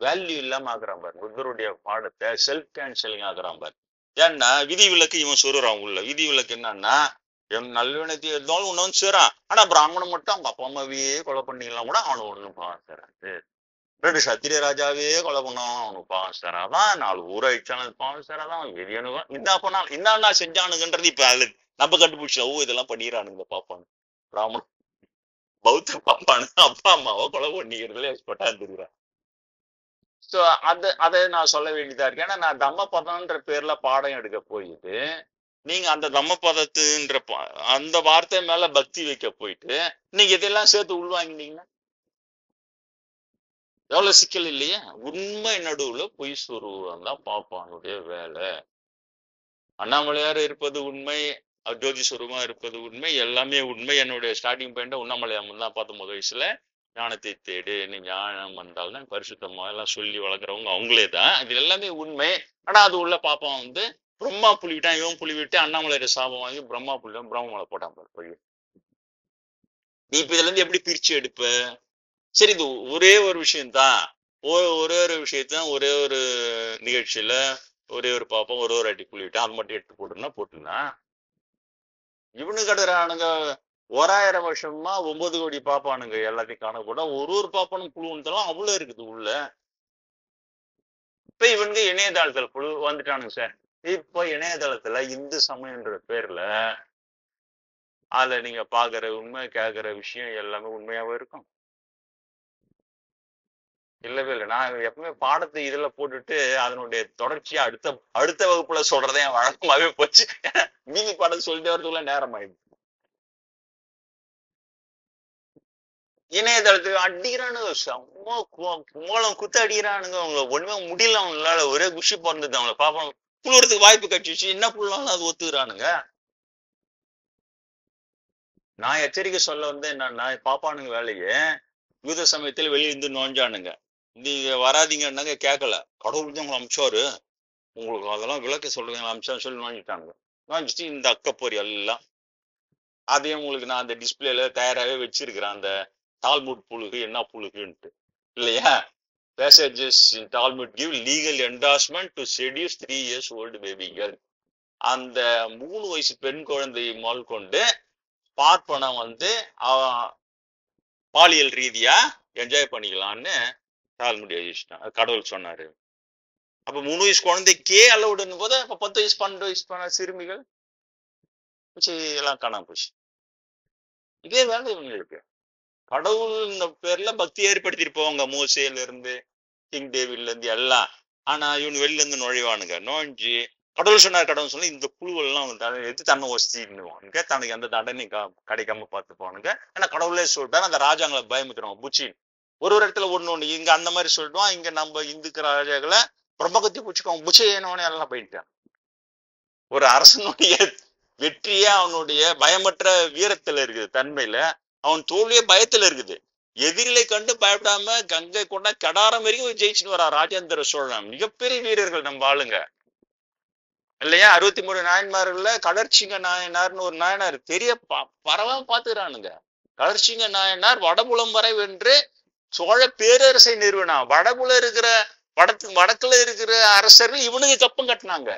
வேல்யூ இல்லாம ஆக்குறான் பாரு, புத்தருடைய பாடத்தை செல்ஃப் கேன்சலிங் ஆக்குறான் பாரு. ஏன்னா விதி விலக்கு இவன் சொல்றான் உள்ள. விதி விலக்கு என்னன்னா, என் நல்வினத்தை இருந்தாலும் ஒண்ணு வந்து சேரான். ஆனா பிராமணன் மட்டும் அவங்க அப்பா அம்மாவையே கொலை பண்ணிக்கலாம் கூட அவனு ஒண்ணும் பாக்குறாரு. 2 சத்திரிய ராஜாவே கொலை பண்ணாலும் அவனுக்கு பாவம் சேராதான், 4 ஊரை அழிச்சாலும் பாவம் சேராதான், எரியனும் இந்த அப்பனால் என்ன செஞ்சானுங்கன்றது இப்ப அதுல நம்ம கண்டுபிடிச்சோம். இதெல்லாம் பண்ணிடுறானுங்க பாப்பானு. பிராமணன் பௌத்த பாப்பானு அப்பா அம்மாவை கொலை பண்ணிக்கிறதுல எக்ஸ்பர்ட்டா இருந்துக்கிறான். சோ அதை நான் சொல்ல வேண்டியதா இருக்கு. ஏன்னா நான் தம்மபதம்ன்ற பேர்ல பாடம் எடுக்க போயிட்டு நீங்க அந்த தம்மபதத்துன்ற அந்த வார்த்தை மேல பக்தி வைக்க போயிட்டு நீங்க இதெல்லாம் சேர்த்து உள்வாங்கினீங்கன்னா எவ்வளவு சிக்கல் இல்லையா? உண்மை நடுவுல பொய் சொருவம் தான் பாப்பானுடைய வேலை. அண்ணாமலையார் இருப்பது உண்மை, ஜோதி சுரூபமா இருப்பது உண்மை, எல்லாமே உண்மை. என்னுடைய ஸ்டார்டிங் பாயிண்ட் உண்ணாமலையாமன் தான் 19 வயசுல ஞானத்தை தேடு, நீ ஞானம் வந்தால்தான் பரிசுத்தமா எல்லாம் சொல்லி வளர்க்குறவங்க அவங்களே தான். இது எல்லாமே உண்மை. ஆனா அது உள்ள பாப்பான் வந்து பிரம்மா புலிவிட்டான், இவன் புலிவிட்டு அண்ணாமலையார சாபம் வாங்கி பிரம்மா புலிவிட்டான், பிரம்ம மலை போட்டான் பாரு. நீ இப்ப இதுல இருந்து எப்படி பிரிச்சு எடுப்ப? சரி, இது ஒரே ஒரு விஷயம்தான். ஒரே ஒரு விஷயத்தான் ஒரே ஒரு நிகழ்ச்சியில ஒரே ஒரு பாப்பம் ஒரு அடி புள்ளிவிட்டான், அது மட்டும் எடுத்து போட்டுன்னா இவனு கடுறானுங்க. 1000 வருஷமா 9 கோடி பாப்பானுங்க எல்லாத்தையும் காண கூட ஒரு பாப்பானும் புழுவுன்றலாம் அவ்வளவு இருக்குது உள்ள. இப்ப இவனுங்க இணையதளத்துல புழு வந்துட்டானுங்க சார். இப்ப இணையதளத்துல இந்து சமயம்ன்ற பேர்ல அதுல நீங்க பாக்குற உண்மை கேக்குற விஷயம் எல்லாமே உண்மையாவே இருக்கும். இல்லவே இல்லை. நான் எப்பவுமே பாடத்தை இதுல போட்டுட்டு அதனுடைய தொடர்ச்சியா அடுத்த வகுப்புல சொல்றதே என் வழக்கமாவே போச்சு. மீதி பாடம் சொல்லிட்டு வரதுக்குள்ள நேரம் ஆயிடுச்சு. இணையதளத்துக்கு அடிக்கிறானுங்க, செம்ம மூலம் குத்து அடிக்கிறானுங்க. அவங்க ஒண்ணுமே முடியல, அவங்களால ஒரே குஷி பிறந்தது. அவங்கள பாப்போம் புழுறதுக்கு வாய்ப்பு கட்சிச்சு, என்ன புள்ளாலும் அது ஒத்துக்கிறானுங்க. நான் எச்சரிக்கை சொல்ல வந்து என்னன்னா, பாப்பானுங்க வேலையே யூத சமயத்துல வெளியிருந்து நோஞ்சானுங்க. நீங்க வராதிங்கன்னாங்க, கேட்கல. கடவுள் தான் உங்களை அமிச்சாரு, உங்களுக்கு அதெல்லாம் விளக்க சொல்றீங்க அமிச்சா சொல்லி நோஞ்சிட்டானுங்க. நோஞ்சிட்டு இந்த அக்கப்போரி எல்லாம் அதையும் உங்களுக்கு நான் அந்த டிஸ்பிளேல தயாராகவே வச்சிருக்கிறேன். அந்த டால்முட் புழுகு என்ன புழுகுன்ட்டு இல்லையா? Passages in Talmud give legal endorsement to seduce 3 years old baby girl. அந்த 3 வயசு பெண் குழந்தையை முதல் கொண்டு பார்ப்பனம் வந்து பாலியல் ரீதியா என்ஜாய் பண்ணிக்கலாம்னு டால்முட் எழுதிட்டான், கடவுள் சொன்னாரு. அப்ப 3 வயசு குழந்தைக்கே அளவுடன் போது அப்ப 10 வயசு 12 வயசு சிறுமிகள் எல்லாம் காணாம போச்சு. இதே வேலை இவங்களுக்கு. கடவுள் இந்த பேர்ல பக்தி ஏற்படுத்திட்டு போவாங்க, மோசேல இருந்து கிங் டேவிட்ல இருந்து எல்லாம். ஆனா இவனு வெளில இருந்து நுழைவானுங்க. நோஞ்சி கடவுள் சொன்னார், கடவுள் சொன்னா இந்த புழுவெல்லாம் எடுத்து தன்னை வசதினுவானுங்க, தனக்கு எந்த தண்டனை கிடைக்காம பார்த்து போவானுங்க. ஏன்னா கடவுளே சொல்லிட்டாரு, அந்த ராஜாங்களை பயமுத்துறாங்க புச்சின். ஒரு இடத்துல ஒண்ணு இங்க அந்த மாதிரி சொல்லிட்டுவான், இங்க நம்ம இந்துக்கு ராஜாக்களை பிரம்மகத்தி பூச்சிக்கோங்க புச்சை ஏனோன்னு எல்லாம் போயிட்டான். ஒரு அரசனுடைய வெற்றியே அவனுடைய பயமற்ற வீரத்துல இருக்குது, தன்மையில. அவன் தோல்வியே பயத்துல இருக்குது. எதிரிலை கண்டு பயப்படாம கங்கை கொண்டா கடாரம் வரைக்கும் ஜெயிச்சுட்டு வரா ராஜேந்திர சோழன். மிகப்பெரிய வீரர்கள் நம்ம ஆளுங்க இல்லையா? 63 நாயன்மார்கள்ல கடற்சிங்க நாயனார்னு ஒரு நாயனார் பெரிய பரவா பாத்துக்கிறானுங்க. கடற்சிங்க நாயனார் வடபுலம் வரை வென்று சோழ பேரரசை நிறுவனா. வடபுல இருக்கிற வடக்குல இருக்கிற அரசர்கள் இவனுக்கு கப்பம் கட்டினாங்க.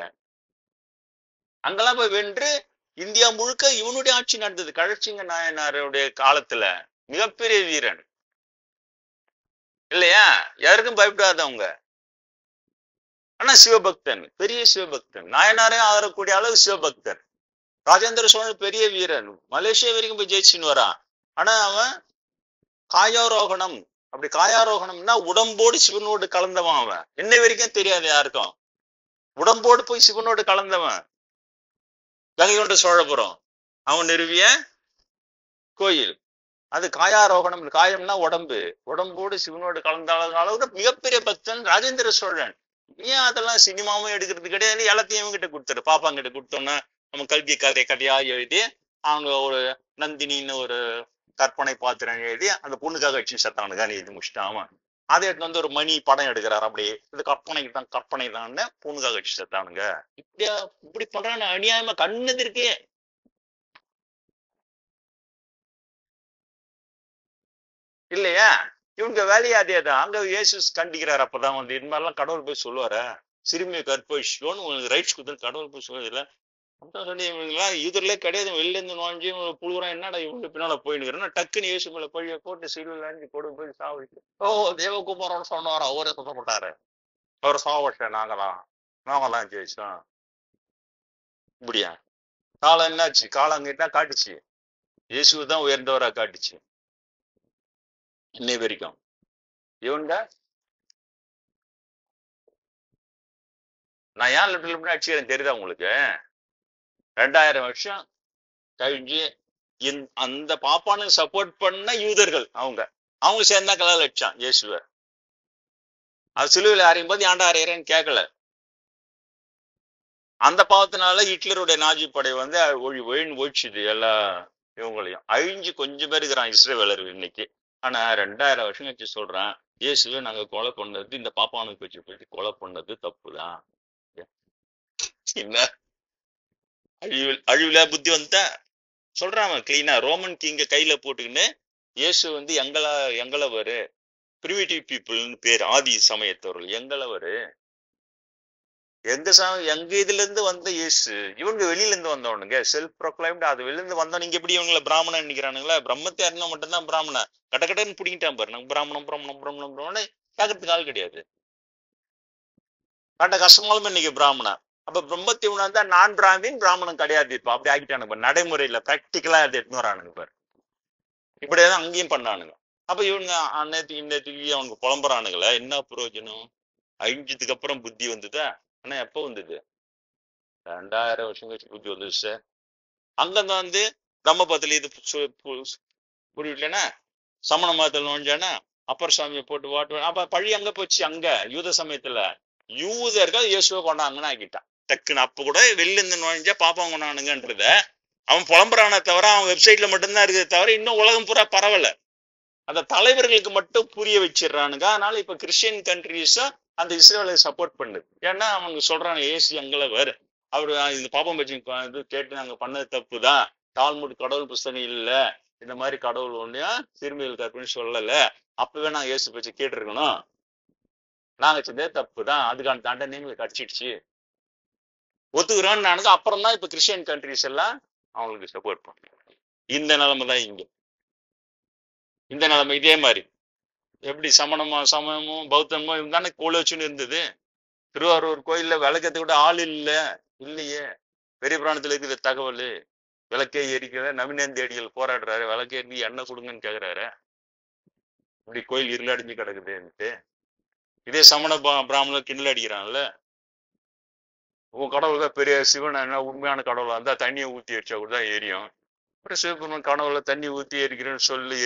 அங்கெல்லாம் போய் வென்று இந்தியா முழுக்க இவனுடைய ஆட்சி நடந்தது கடற்சிங்க நாயனாருடைய காலத்துல. மிகப்பெரிய வீரன் இல்லையா? யாருக்கும் பயப்படாதவங்க. ஆனா சிவபக்தன், பெரிய சிவபக்தன். நாயனாரே ஆகக்கூடிய அளவு சிவபக்தன். ராஜேந்திர சோழன் பெரிய வீரன், மலேசியா வரைக்கும் போய் ஜெயிச்சுன்னு வரான். ஆனா அவன் காயாரோகணம். அப்படி காயாரோகணம்னா உடம்போடு சிவனோடு கலந்தவன். அவன் இன்னை வரைக்கும் தெரியாது யாருக்கும். உடம்போடு போய் சிவனோடு கலந்தவன். கங்கை கொண்ட சோழபுரம் அவன் நிறுவிய கோயில். அது காயாரோகணம். காயம்னா உடம்பு, உடம்போடு சிவனோடு கலந்த அளவுக்கு மிகப்பெரிய பக்தன் ராஜேந்திர சோழன். ஏன் அதெல்லாம் சினிமாவும் எடுக்கிறது கிடையாது, எல்லாத்தையும் இவங்கிட்ட கொடுத்துரு. பாப்பாங்கிட்ட கொடுத்தோன்னா நம்ம கல்வி கதையா எழுதி அவங்க ஒரு நந்தினின்னு ஒரு கற்பனை பாத்திரம் எழுதி அந்த பொண்ணுக்காக வச்சு சத்தானுக்கான எழுதி முடிச்சுட்டான். அதை எடுத்து வந்து ஒரு மணி படம் எடுக்கிறாரு. அப்படியே இது கற்பனை தான் பொண்ணுக்காக வச்சு செத்தானுங்க. இப்படி பண்றான்னு அநியாயமா கண்ணது இருக்கே. இல்லையா? இவங்க வேலையே அதேதான். அங்க இயேசு கண்டிக்கிறாரு. அப்பதான் வந்து இது மாதிரிலாம் கடவுள் போய் சொல்லுவார, சிறுமியை கற்பழிச்சோன்னு உங்களுக்கு ரைட்ஸ் கொடுத்து கடவுள் போய் சொல்லுவதில்ல. சொல்லி இவங்கெல்லாம் இதுல கிடையாது, வெளில இருந்து நுழைஞ்சு புழுகுறான். என்னடா இவங்க பின்னால போயின்னு டக்குன்னு இயேசு மேல பழிய போட்டு சிலுவையில கொடு போய் சாவிட்டு, ஓ தேவகுமாரோட சொன்னாரா, அவரே சொல்லப்பட்டாரு, அவர் சாவட்ட நாங்கெல்லாம் ஜெயிச்சோம். இப்படியா? காலம் என்னாச்சு? காலம் அங்கிட்ட காட்டுச்சு, இயேசுதான் உயர்ந்தவரா காட்டுச்சு. இன்னை வரைக்கும் இவங்க நான் ஏன் லிட்டர் அடிச்சுக்கிறேன் தெரியுதா உங்களுக்கு? 2000 வருஷம் கழிஞ்சு அந்த பாப்பானுக்கு சப்போர்ட் பண்ண யூதர்கள் அவங்க சேர்ந்தா கலால் அடிச்சான் இயேசுவ. அது சிலுவையில் அறையும் போது ஏன்டா அறையறேன்னு கேட்கல. அந்த பாவத்தினால ஹிட்லருடைய நாஜி படை வந்து ஒழிச்சுது எல்லா இவங்களையும். அழிஞ்சு கொஞ்சம் பேர் இருக்கிறான் இஸ்ரேலர்கள் இன்னைக்கு. ஆனா 2000 வருஷம் கழிச்சு சொல்றான், இயேசுவை நாங்க கொலை பண்ணது இந்த பாப்பானுக்கு வச்சு போயிட்டு கொலை பண்ணது தப்புதான். என்ன அழிவுல புத்தி வந்துட்டா சொல்றான் கிளீனா. ரோமன் கிங்க கையில போட்டுக்கின்னு இயேசு வந்து எங்களவரு பிரிமிட்டிவ் பீப்புள்னு பேர், ஆதி சமயத்தவர்கள் எங்களவரு. எங்க இதுல இருந்து வந்த இயேசு, இவங்க வெளியில இருந்து வந்தவனுங்க, செல்ஃப் ப்ரொக்ளைம்டு. அது வெளியில இருந்து வந்தவன் நீங்க எப்படி இவங்களை பிராமணன் நினைக்கிறானுங்களா? பிரம்மத்தை அறிந்தா மட்டும்தான் பிராமணன். கடன்னு பிடிக்கிட்டான் பாரு. நாங்க பிராமணம் பிராமணம் பிராமணம் பிராமணன் கேட்கறதுக்கு ஆள் கிடையாது. கட்ட கஷ்டமாலுமே இன்னைக்கு பிராமணன். அப்ப பிரம்மத்தை உணர்ந்தா நான் பிராமணன் கிடையாது. இப்ப அப்படி ஆகிட்டானுங்க நடைமுறையில, பிராக்டிக்கலா அதை எடுத்துன்னு வரானுங்க பாரு. இப்படியேதான் அங்கேயும் பண்ணானுங்க. அப்ப இவனுங்க அன்னைக்கு இன்னத்துக்கு அவனுக்கு புலம்புறானுங்களே, என்ன பிரயோஜனம்? அழிஞ்சதுக்கு அப்புறம் புத்தி வந்ததா? ஆனா எப்ப வந்தது? 2000 வருஷம் கழிச்சு புத்தி வந்துச்சு சார். அங்கங்க வந்து பிரம்ம பத்தில இது புரியலன்னா சமண மதத்தில் நுழைஞ்சானா அப்பர் சாமியை போட்டு வாட்டு. அப்ப பழி அங்க போச்சு. அங்க யூத சமயத்துல யூதர்கள் இயேசுவை கொண்டாங்கன்னு ஆக்கிட்டான் டக்குன்னு. அப்ப கூட வெளில இருந்து நுழைஞ்சா பாப்பா கொண்டானுங்கன்றத அவன் புலம்புறான தவிர, அவன் வெப்சைட்ல மட்டும்தான் இருக்குது தவிர இன்னும் உலகம் பூரா பரவல. அந்த தலைவர்களுக்கு மட்டும் புரிய வச்சிடறானுங்க. அதனால இப்ப கிறிஸ்டியன் கண்ட்ரிஸும் அந்த இஸ்ரேலை சப்போர்ட் பண்ணுது. ஏன்னா அவங்க சொல்றாங்க ஏசு எங்களவர், அவரு இந்த பாப்பம் பற்றி இது கேட்டு நாங்க பண்ணது தப்பு தான், தால்முட் கடவுள் புஸ்தகம் இல்ல, இந்த மாதிரி கடவுள் ஒன்றையா சிறுமிகள் கற்பனை சொல்லல, அப்பவே நாங்க இயேசு பற்றி கேட்டிருக்கணும், நாங்க செஞ்சதே தப்பு தான், அதுக்கான தண்டனை எங்களுக்கு கிடைச்சிடுச்சு ஒத்துக்கிறோன்னு நானுங்க. அப்புறம் தான் இப்ப கிறிஸ்டியன் கண்ட்ரிஸ் எல்லாம் அவங்களுக்கு சப்போர்ட் பண்ணும். இந்த நிலைமை தான் இங்க. இந்த நிலைமை இதே மாதிரி எப்படி சமயமும் பௌத்தமும் இருந்தானே கோல வச்சுன்னு இருந்தது. திருவாரூர் கோயில்ல விளக்கத்தை விட ஆள் இல்லையே. பெரிய புராணத்துல இருக்குது தகவல். விளக்கே எரிக்கிற நவீனந்தேடிகள் போராடுறாரு, விளக்கே எரிஞ்சு எண்ணெய் கொடுங்கன்னு கேக்குறாரு. இப்படி கோயில் இருளடிஞ்சு கிடக்குதுன்ட்டு இதே சமண பிராமணர் கிண்டல் அடிக்கிறான்ல. உன் கடவுள் தான் பெரிய சிவன், என்ன உண்மையான கடவுளா இருந்தா தண்ணியை ஊத்தி எரிச்சா கூட தான் எரியும். அப்புறம் சிவபெருமான் கனவுல தண்ணி ஊத்தி எரிக்கிறேன்னு சொல்லி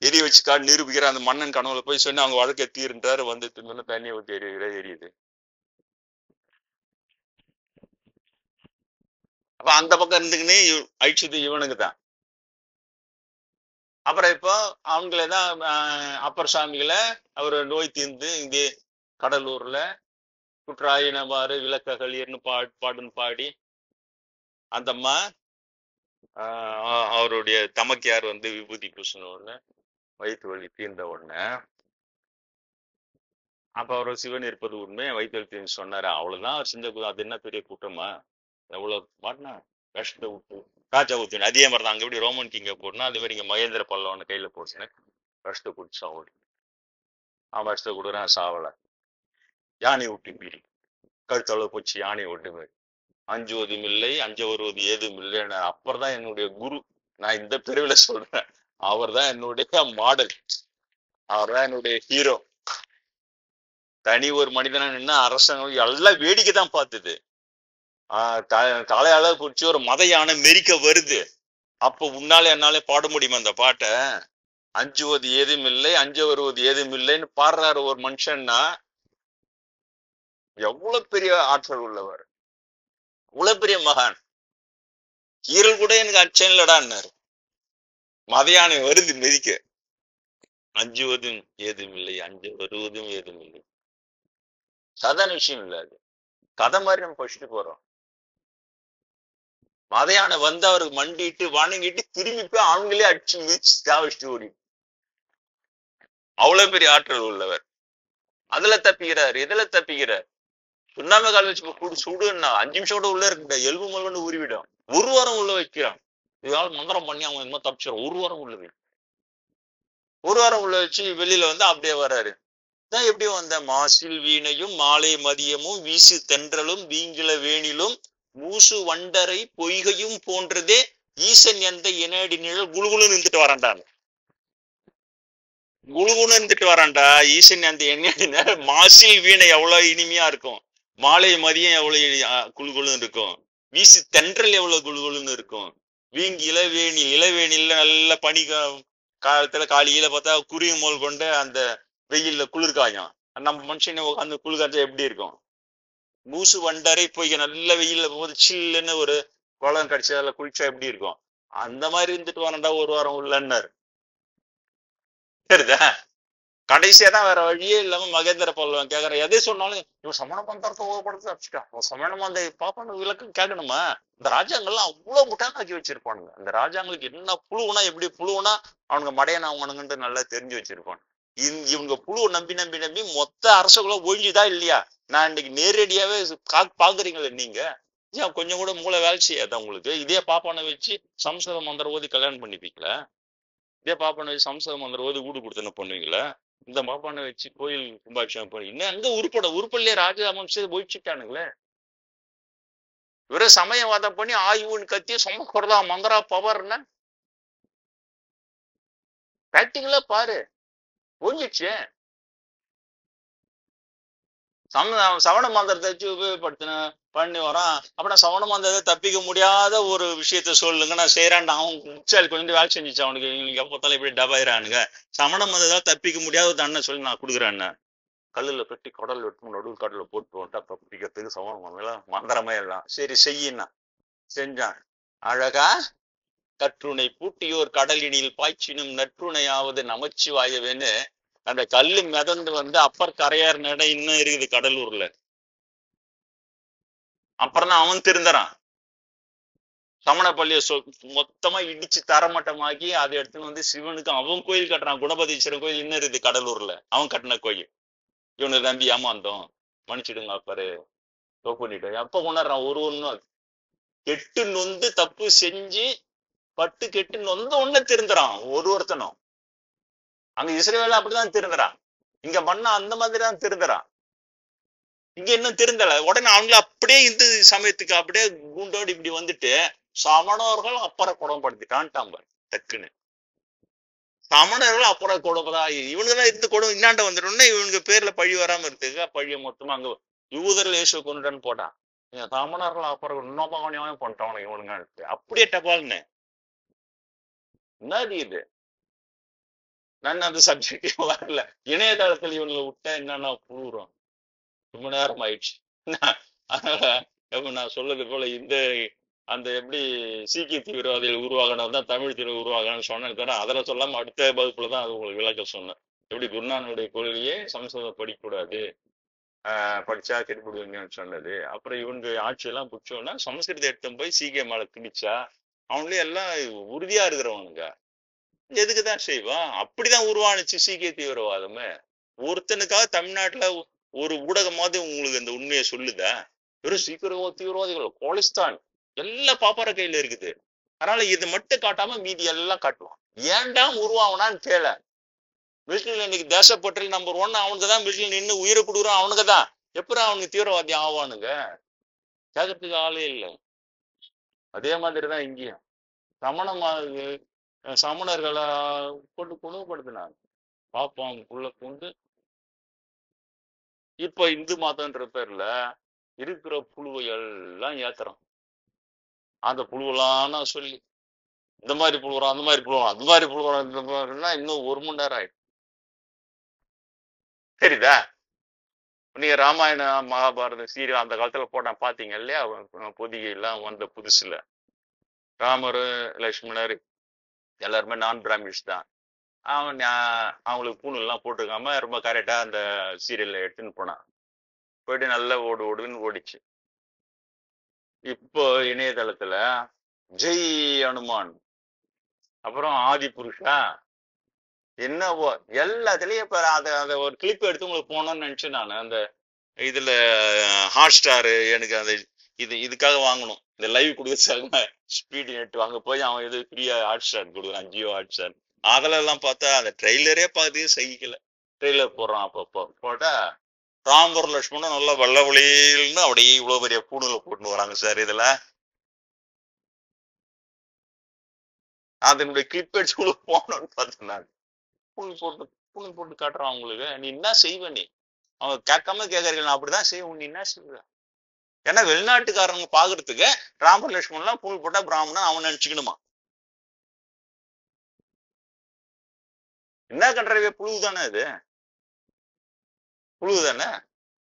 எரிய வச்சு காட்டு நிரூபிக்கிற. அந்த மன்னன் கனவுல போய் சொன்னா அவங்க வழக்கை தீர்ன்றாரு, வந்து தண்ணியை ஊத்தி எரியுது. அப்ப அந்த பக்கம் இருந்துக்குன்னு அழிச்சது இவனுக்கு தான். அப்புறம் இப்போ அவங்களேதான் அப்பர் சாமிகளை அவர் நோய் தீர்ந்து இங்கே கடலூர்ல குற்றாயினவாறு விளக்ககளிர்னு பாடுன்னு பாடி அந்த அம்மா அவருடைய தமக்கையார் வந்து விபூதி பூசின உடனே வயிற்று வலி தீர்ந்த உடனே அப்ப அவர் சிவன் இருப்பது உண்மை, வயிற்று வலி தீர்ந்து சொன்னாரு. அவ்வளவுதான் அவர் செஞ்ச. அது என்ன பெரிய கூட்டமா? எவ்வளவு பாட்டினா விஷத்தை விட்டு ராஜா ஊத்தின. அதே மாதிரி தான் அங்க எப்படி ரோமன் கிங்க போட்டுனா அதே மாதிரி இங்க மகேந்திர பல்லவன் கையில போட்டுனேன் விஷத்தை குடிச்சு சாவடி. அவன் விஷத்தை கொடுக்குறான், சாவல. யானை விட்டு மீறி கழுத்தளவு போச்சு, யானையை விட்டு மீறி. அஞ்சுவதும் இல்லை, அஞ்ச வருவது ஏதும் இல்லைன்னு அப்புறம் தான் என்னுடைய குரு. நான் இந்த பிரிவுல சொல்றேன், அவர் தான் என்னுடைய மாடல், அவர் தான் என்னுடைய ஹீரோ. தனி ஒரு மனிதனா நின்னா அரசாங்கம் எல்லாம் வேடிக்கை தான் பார்த்தது. தலையால பிடிச்சி ஒரு மத யானை மெரிக்க வருது. அப்ப உன்னால என்னாலே பாட முடியுமா அந்த பாட்டை? அஞ்சுவது ஏதும் இல்லை, அஞ்ச வருவது ஏதும் இல்லைன்னு பாடுறாரு ஒரு மனுஷன்னா எவ்வளவு பெரிய ஆற்றல் உள்ளவர், இவ்வளவு பெரிய மகான். ஈரல் கூட எனக்கு அச்சம் இல்லடான்னாரு. மத யானை வருது மெதிக்க. அஞ்சுவதும் ஏதும் இல்லை, அஞ்ச வருவதும் ஏதும் இல்லை. சாதாரண விஷயம் இல்லை அது. கதை மாதிரி நம்ம படிச்சுட்டு போறோம். மதையான வந்து அவருக்கு மண்டிட்டு வணங்கிட்டு திரும்பி போய் அவங்களே அடிச்சு மிதிச்சு தாவச்சிட்டு ஓடி. அவ்வளவு பெரிய ஆற்றல் உள்ளவர். அதுல தப்பிக்கிறார், எதுல தப்பிக்கிறார்? சுண்ணாம கால் வச்சு சுடுன்னா 5 நிமிஷம் கூட உள்ள இருக்க, எலும்பு மல்வன்னு உருவிடும். ஒரு வாரம் உள்ள வைக்கிறான். இதால மந்திரம் பண்ணி அவங்க என்ன தப்பிச்சிடும். ஒரு வாரம் உள்ள ஒரு வாரம் உள்ள வச்சு வெளியில வந்து அப்படியே வர்றாரு. தான் எப்படி வந்த? மாசில் வீணையும் மாலை மதியமும் வீசு தென்றலும் வீங்கில வேணிலும் மூசு வண்டரை பொய்கையும் போன்றதே ஈசன் எந்த இணையடி நிழல் குழுகுன்னு இருந்துட்டு வரான்டான். குழுகுன்னு இருந்துட்டு வரான்டா ஈசன் அந்த இணையடி நிழல். மாசில் வீணை எவ்வளவு இனிமையா இருக்கும். மாலை மதியம் எவ்வளவு குழுகுழுன்னு இருக்கும், வீசு தென்றல் எவ்வளவு குழுகுழுன்னு இருக்கும், வீங்கி இளவேணில நல்ல பனி காலத்துல காலையில பார்த்தா குருவி மோல் கொண்டு அந்த வெயில்ல குளிர்காயும். நம்ம மனுஷனை அந்த குளிர்காய்ச்சல் எப்படி இருக்கும்? பூசு வண்டரை போய் நல்ல வெயில்ல போது சில்லுன்னு ஒரு குளம் கடிச்சு அதில் குளிச்சா எப்படி இருக்கும்? அந்த மாதிரி இருந்துட்டு வரண்டா ஒரு வாரம் உள்ளன்னாரு. சரிதா? கடைசியா தான் வேற வழியே இல்லாம மகேந்திர பல்லவன் கேக்குற எதை சொன்னாலும் இவன் சமண மந்திரத்தை ஓபடுத்து வச்சுட்டான், சமண மந்த பாப்பான விளக்கம் கேட்கணுமா? இந்த ராஜாங்கள்லாம் அவ்வளவு முட்டாளாக்கி வச்சிருப்பானுங்க. அந்த ராஜாங்களுக்கு என்ன புழுவுனா எப்படி புழுவுனா அவனுங்க மடையன் அவனுங்கன்ட்டு நல்லா தெரிஞ்சு வச்சிருப்பான். இவங்க புழுவை நம்பி நம்பி நம்பி மொத்த அரசுகளை ஒழிஞ்சுதா இல்லையா? நான் இன்னைக்கு நேரடியாவே பாக்குறீங்களே நீங்க, ஏன் கொஞ்சம் கூட மூளை வேலை செய்யாத உங்களுக்கு? இதே பாப்பானை வச்சு சம்ஸ்கிருத மந்திரம் ஓதி கல்யாணம் பண்ணிப்பீங்களா? இதே பாப்பானை வச்சு சம்ஸ்கிருத மந்திரம் ஓதி வீடு கொடுத்தன பண்ணுவீங்களா? இந்த பாப்பானை வச்சு கோயில் கும்பாபிஷேகம் பண்ணி இன்னும் அங்க உருப்படலையே ராஜா வம்சத்தை ஒழிச்சுட்டானுங்களே. வெறும் சமயவாதம் பண்ணி ஆய்வுன்னு கத்தி சுமக்கிறதா மந்திரா பவர்னா பிராக்டிகலா பாரு, ஒழிஞ்சிச்சு. சவண மந்திரத்தை வச்சு உபயோகப்படுத்தின பண்ணி வரான். அப்படின்னா சவண மந்திரத்தை தப்பிக்க முடியாத ஒரு விஷயத்த சொல்லுங்க, நான் செய்யறான். அவன் உச்சால் கொஞ்சம் வேலை செஞ்சிச்சு அவனுக்கு. இவங்களுக்கு எப்பத்தாலும் இப்படி டபாயிரானுங்க. சமண மந்திரத்தால் தப்பிக்க முடியாத ஒரு தண்ணை சொல்லி நான் கொடுக்குறேன்னு கல்லுல கட்டி கடல் வெட்டு நடுவு கடல்ல போட்டு வந்துட்டா தப்பிக்கிறதுக்கு சவண மந்திரம் மந்திரமே எல்லாம் சரி செய்யினா செஞ்சான். அழகா கற்றுணை பூட்டியோர் கடலினில் பாய்ச்சினும் நற்றுணையாவது நமச்சிவாயவேன்னு அந்த கல்லு மிதந்து வந்து அப்பர் கரையார் நட இன்னும் இருக்குது கடலூர்ல. அப்புறம் தான் அவன் திருந்துறான். சமண பள்ளிய மொத்தமா இடிச்சு தரமட்டமாக்கி அதை எடுத்துன்னு வந்து சிவனுக்கு அவன் கோயில் கட்டுறான். குணபதீஸ்வரன் கோயில் இன்னும் இருக்குது கடலூர்ல, அவன் கட்டின கோயில். இவனை நம்பி ஏமாந்தோம், மன்னிச்சிடுங்க அப்பாரு பண்ணிட்டோம். எப்ப கொண்டாடுறான் ஒரு ஒன்னும் கெட்டு நொந்து தப்பு செஞ்சு பட்டு கெட்டு நொந்த ஒண்ணு திருந்துறான் ஒருத்தனும். அங்க இஸ்ரேவேல அப்படிதான் திருந்துறான், இங்க மண்ணா அந்த மாதிரிதான் திருந்துறான். இங்க இன்னும் திருந்தல. உடனே அவங்கள அப்படியே இந்து சமயத்துக்கு அப்படியே குண்டோடு இப்படி வந்துட்டு சமணர்கள் அப்புறம் குடம்படுத்திட்டான்ட்டான் டக்குன்னு. சமணர்கள் அப்புறம் கொடுப்பதா இவனுக்குதான் இருந்து கொடும் இன்னாண்ட வந்துட்டோம்னா இவனுக்கு பேர்ல பழி வராம இருக்கு. பழிய மொத்தமா அங்க யூதர்கள் இயேசு கொண்டுட்டான்னு போட்டான். சமணர்கள் அப்புறம் இன்னொரு பண்ணிட்டான் இவனுங்க. அப்படியே டபால்னு என்னது இது? நான் அந்த சப்ஜெக்டே வரல. இணையதளத்துல இவங்களை விட்டா என்னன்னா புழுறோம். ரொம்ப நேரம் ஆயிடுச்சு. அதனால நான் சொல்றது போல இந்த அந்த எப்படி சீக்கிய தீவிரவாதிகள் உருவாகணும் தான் தமிழ் தீவிர உருவாகணும்னு சொன்னேன் தவிர அதில் சொல்லாம அடுத்த வகுப்புல தான் அது உங்களுக்கு விளக்க சொன்னேன். எப்படி குருநானனுடைய கொள்கையே சமஸ்கிருதம் படிக்கக்கூடாது, படிச்சா கெட்டுப்படுவீங்கன்னு சொன்னது. அப்புறம் இவங்க ஆட்சியெல்லாம் பிடிச்சோன்னா சமஸ்கிருதத்தை எடுத்து போய் சீக்கிய மேல திணிச்சா அவங்களே எல்லாம் உறுதியா இருக்கிறவனுங்க எதுக்குதான் செய்வான். அப்படிதான் உருவானுச்சு சீக்கிய தீவிரவாதமே. ஒருத்தனுக்காக தமிழ்நாட்டுல ஒரு ஊடகமாவது உங்களுக்கு அந்த உண்மையை சொல்லுதா? வெறும் சீக்கிரம் தீவிரவாதிகள் கோலிஸ்தான் எல்லாம் பாப்பார கையில இருக்குது. அதனால இது மட்டும் காட்டாம மீதி எல்லாம் காட்டுவான். ஏன்டா உருவாவனான்னு கேள. மிலிட்டரியில் இன்னைக்கு தேசப்பற்றில் நம்பர் 1 அவனுக்கு தான். மிலிட்டரியில் நின்று உயிரை கொடுக்குறான் அவனுக்கு தான். எப்படி அவனுக்கு தீவிரவாதி ஆவானுங்க? கேட்கறதுக்கு ஆளே இல்லை. அதே மாதிரிதான் இங்கேயும் சமணர்களை கொண்டு குணப்படுத்தினாங்க. பாப்பான் உள்ள கொண்டு இப்ப இந்து மதம்ன்ற பேர்ல இருக்கிற புழுவை எல்லாம் ஏத்துறான். அந்த புழுவெல்லாம் நான் சொல்லி இந்த மாதிரி புழுவுறான் அந்த மாதிரி புழுவான் அந்த மாதிரி புழுவுறான் இந்த மாதிரினா இன்னும் 1 மணி நேரம் ஆயிடும். சரிதா? நீங்க ராமாயணம் மகாபாரதம் சீரியல் அந்த காலத்துல போட்டான் பாத்தீங்க இல்லையா? பொதிகை எல்லாம் வந்த புதுசுல ராமர் லட்சுமணர் எல்லாருமே நான் பிராமின்ஸ் தான். அவங்களுக்கு பூணு எல்லாம் போட்டிருக்காம ரொம்ப கரெக்டா அந்த சீரியல்ல எடுத்துன்னு போனான். போயிட்டு நல்லா ஓடுன்னு ஓடிச்சு. இப்போ இணையதளத்துல ஜெய் அனுமான், அப்புறம் ஆதி புருஷா, என்னவோ எல்லாத்துலயும் இப்ப அதை ஒரு கிளிப் எடுத்து உங்களுக்கு போனோம்னு நினைச்சேன் நான். அந்த இதுல ஹாட் ஸ்டாரு எனக்கு அந்த இதுக்காக வாங்கணும், இந்த லைவ் கொடுக்கறதுக்காக ஸ்பீடு நெட் வாங்க போய் அவன் இது ஃப்ரீயா ஹாட் ஸ்டார் கொடுக்குறான், ஜியோ ஹாட் ஸ்டார். அதுல எல்லாம் பார்த்தா அந்த ட்ரெய்லரே பார்த்து சகிக்கல. ட்ரெய்லர் போடுறான் அப்பப்போ போட்டா ராம்பர் லட்சுமணன் நல்லா வெள்ள வெளியில்னு அப்படியே இவ்வளவு பெரிய பூணுல போட்டுன்னு வராங்க சார். இதுல அதனுடைய கிளிப் எடுத்து போனோம்னு பார்த்தேன் நான். பூணு போட்டு காட்டுறான் உங்களுக்கு. நீ என்ன செய்வ? நீ அவங்க கேட்காம கேட்கறீங்க, நான் அப்படிதான் செய்வோம், நீ என்ன செய்வ? ஏன்னா வெளிநாட்டுக்காரங்க பாக்குறதுக்கு ராமர் லட்சுமணன் எல்லாம் பூணூல் போட்டா பிராமணன் அவன் நினைச்சுக்கணுமா? என்ன கண்றவே, புழு தானே இது, புழு தானே.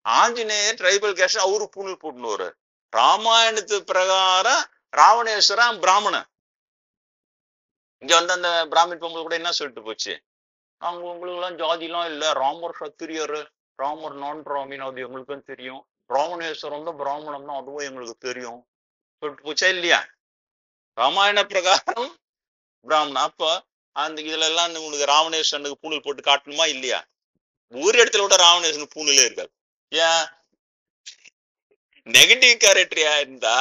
ஆஞ்சநேயர் ட்ரைபல் கேஸ்ட், அவரு பூணூல் போட்டுன்னு வர்றாரு. ராமாயணத்து பிரகாரம் ராவணேஸ்வரன் பிராமணன். இங்க வந்து அந்த பிராமின் பொங்கல் கூட என்ன சொல்லிட்டு போச்சு, அவங்க உங்களுக்கு எல்லாம் ஜாதி எல்லாம் இல்ல, ராமர் சத்திரியர், ராமர் நான் பிராமின், அது எங்களுக்கும் தெரியும், ராவணேஸ்வரம் தான் பிராமணன் தான், அதுவும் எங்களுக்கு தெரியும் சொல்லிட்டு போச்சா இல்லையா? ராமாயண பிரகாரம் பிராமணன். அப்ப அந்த இதுல எல்லாம் உங்களுக்கு ராவணேஸ்வரனுக்கு பூணூல் போட்டு காட்டணுமா இல்லையா? ஒரு இடத்துல கூட ராவணேஸ்வரன் பூணூலே இருக்காது. ஏன்? நெகட்டிவ் கேரக்டரியா இருந்தா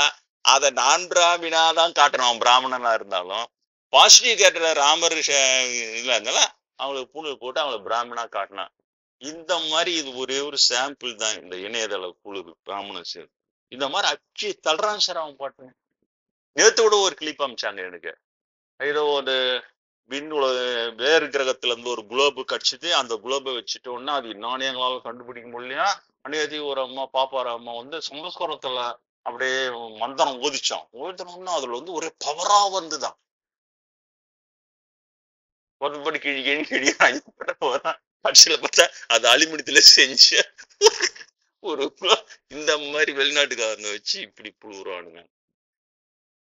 அதை நான் பிராமினா தான் காட்டணும் பிராமணனா இருந்தாலும். பாசிட்டிவ் கேரக்டர் ராமர் இல்ல இருந்தாலும் அவங்களுக்கு பூணூல் போட்டு அவங்களை பிராமணா காட்டினான். இந்த மாதிரி இது ஒரே ஒரு சாம்பிள் தான் இந்த இணையதள குழு பிராமணன் சேர். இந்த மாதிரி அச்சு தள்ளுறான் சார் அவன் பாட்டு. நேத்தோட ஒரு கிளிப் அமிச்சாங்க எனக்கு, ஏதோ ஒரு வேறு கிரகத்துல இருந்து ஒரு குளோபு கடிச்சிட்டு அந்த குளோபை வச்சுட்டோம்னா அது நாணயங்களால கண்டுபிடிக்க முடியலையா. அன்னைக்கு ஒரு அம்மா பாப்பார அம்மா வந்து சமஸ்காரத்துல அப்படியே மந்திரம் ஓதிச்சோம்னா அதுல வந்து ஒரே பவரா வந்துதான் ஒருபடி கிழி கிழி கிழிப்பட போறான். கட்சியில பார்த்தா அது அலுமினியத்துல செஞ்ச ஒரு இந்த மாதிரி வெளிநாட்டுக்காரங்க வச்சு இப்படி புழுவுறானுங்க.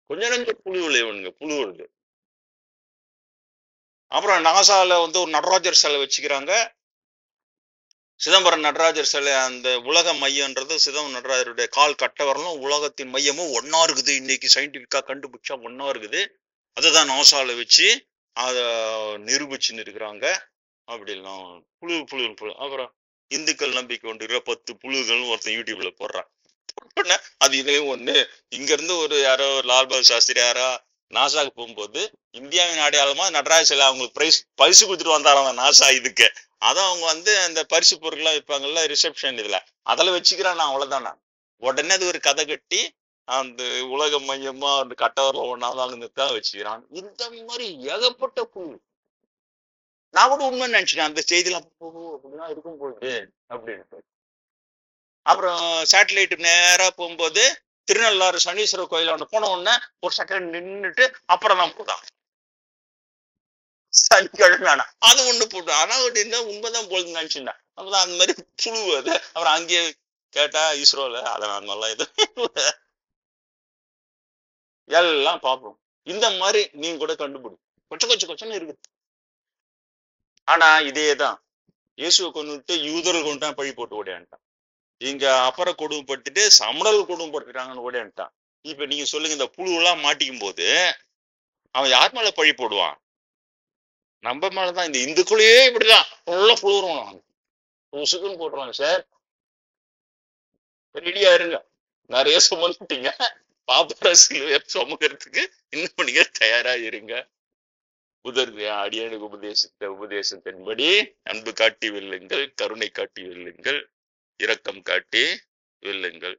கொஞ்ச நஞ்சம் புழு விளைவனுங்க, புழு வருது. அப்புறம் நாசால வந்து ஒரு நடராஜர் சிலை வச்சுக்கிறாங்க. சிதம்பரம் நடராஜர் சிலை அந்த உலக மையம்ன்றது சிதம்பரம் நடராஜருடைய கால் கட்ட வரலும் உலகத்தின் மையமும் ஒன்னா இருக்குது. இன்னைக்கு சயின்டிபிக்கா கண்டுபிடிச்சா ஒன்னா இருக்குது. அதுதான் நாசால வச்சு அத நிரூபிச்சுன்னு இருக்கிறாங்க. அப்படிலாம் புழு புழு புழு. அப்புறம் இந்துக்கள் நம்பிக்கை கொண்டு 10 புழுகள் ஒருத்தன் யூடியூப்ல போடுறான். அது இதுலயும் ஒண்ணு. இங்க இருந்து ஒரு யாரோ லால் பகதூர் சாஸ்திரி யாரோ நாசாக்கு போகும்போது இந்தியாவின் அடையாளமா நடராஜ சிலை அவங்களுக்கு பரிசு கொடுத்துட்டு வந்தாராம் நாசா இதுக்கு. அதான் அவங்க வந்து அந்த பரிசு பொருட்கள் வைப்பாங்கல்ல ரிசப்ஷன், இதுல அதில் வச்சுக்கிறான். அவ்வளவுதானா. உடனே அது ஒரு கதை கட்டி அந்த உலக மையமா அந்த கட்டவரில் ஒன்னாதான் வச்சுக்கிறான். இந்த மாதிரி ஏகப்பட்ட புழு. நான் கூட உண்மை நினைச்சிட்டேன் அந்த செய்தியில, அப்படிதான் இருக்கும் போது அப்படின்னு. அப்புறம் சேட்டலைட் நேரா போகும்போது திருநள்ளாறு சனீஸ்வரர் கோயில போன உடனே ஒரு செகண்ட் நின்றுட்டு அப்புறம் தான் போதான் சனிக்கிழமை. ஆனா அது ஒண்ணு போட்டு ஆனா உண்மைதான் போகுதுன்னு நினைச்சுட்டேன். அப்பதான் அந்த மாதிரி புழு அது. அப்புறம் அங்கேயே கேட்டா இஸ்ரோல அதை நான் நல்லா இது எல்லாம் பார்ப்போம். இந்த மாதிரி நீங்க கூட கண்டுபிடி கொச்சன்னு இருக்கு. ஆனா இதேதான் இயேசுவை கொண்டுட்டு யூதர்கள் கொண்டுட்டான் பழி போட்டு ஓடியான்ட்டான். இங்க அப்புற கொடுமைப்படுத்திட்டு சமணர்கள் கொடுமைப்படுத்திட்டாங்கன்னு ஓடியான்ட்டான். இப்ப நீங்க சொல்லுங்க, இந்த புழு எல்லாம் மாட்டிக்கும் போது அவன் யார் மேல பழி போடுவான்? நம்ம மேலதான். இந்த இந்துக்குள்ளேயே இப்படிதான் உள்ள புழுவுறோம், உசுக்குன்னு போட்டுருவாங்க. சார் ரெடியா இருங்க, நிறைய சுமந்துட்டீங்க, பாப்பரசில் சுமக்கிறதுக்கு இன்னும் நீங்க தயாரா இருங்க. அடியனுக்கு உபதேசித்த உபதேசத்தின்படி அன்பு காட்டி வெல்லுங்கள், கருணை காட்டி வெல்லுங்கள், இரக்கம் காட்டி வெல்லுங்கள்.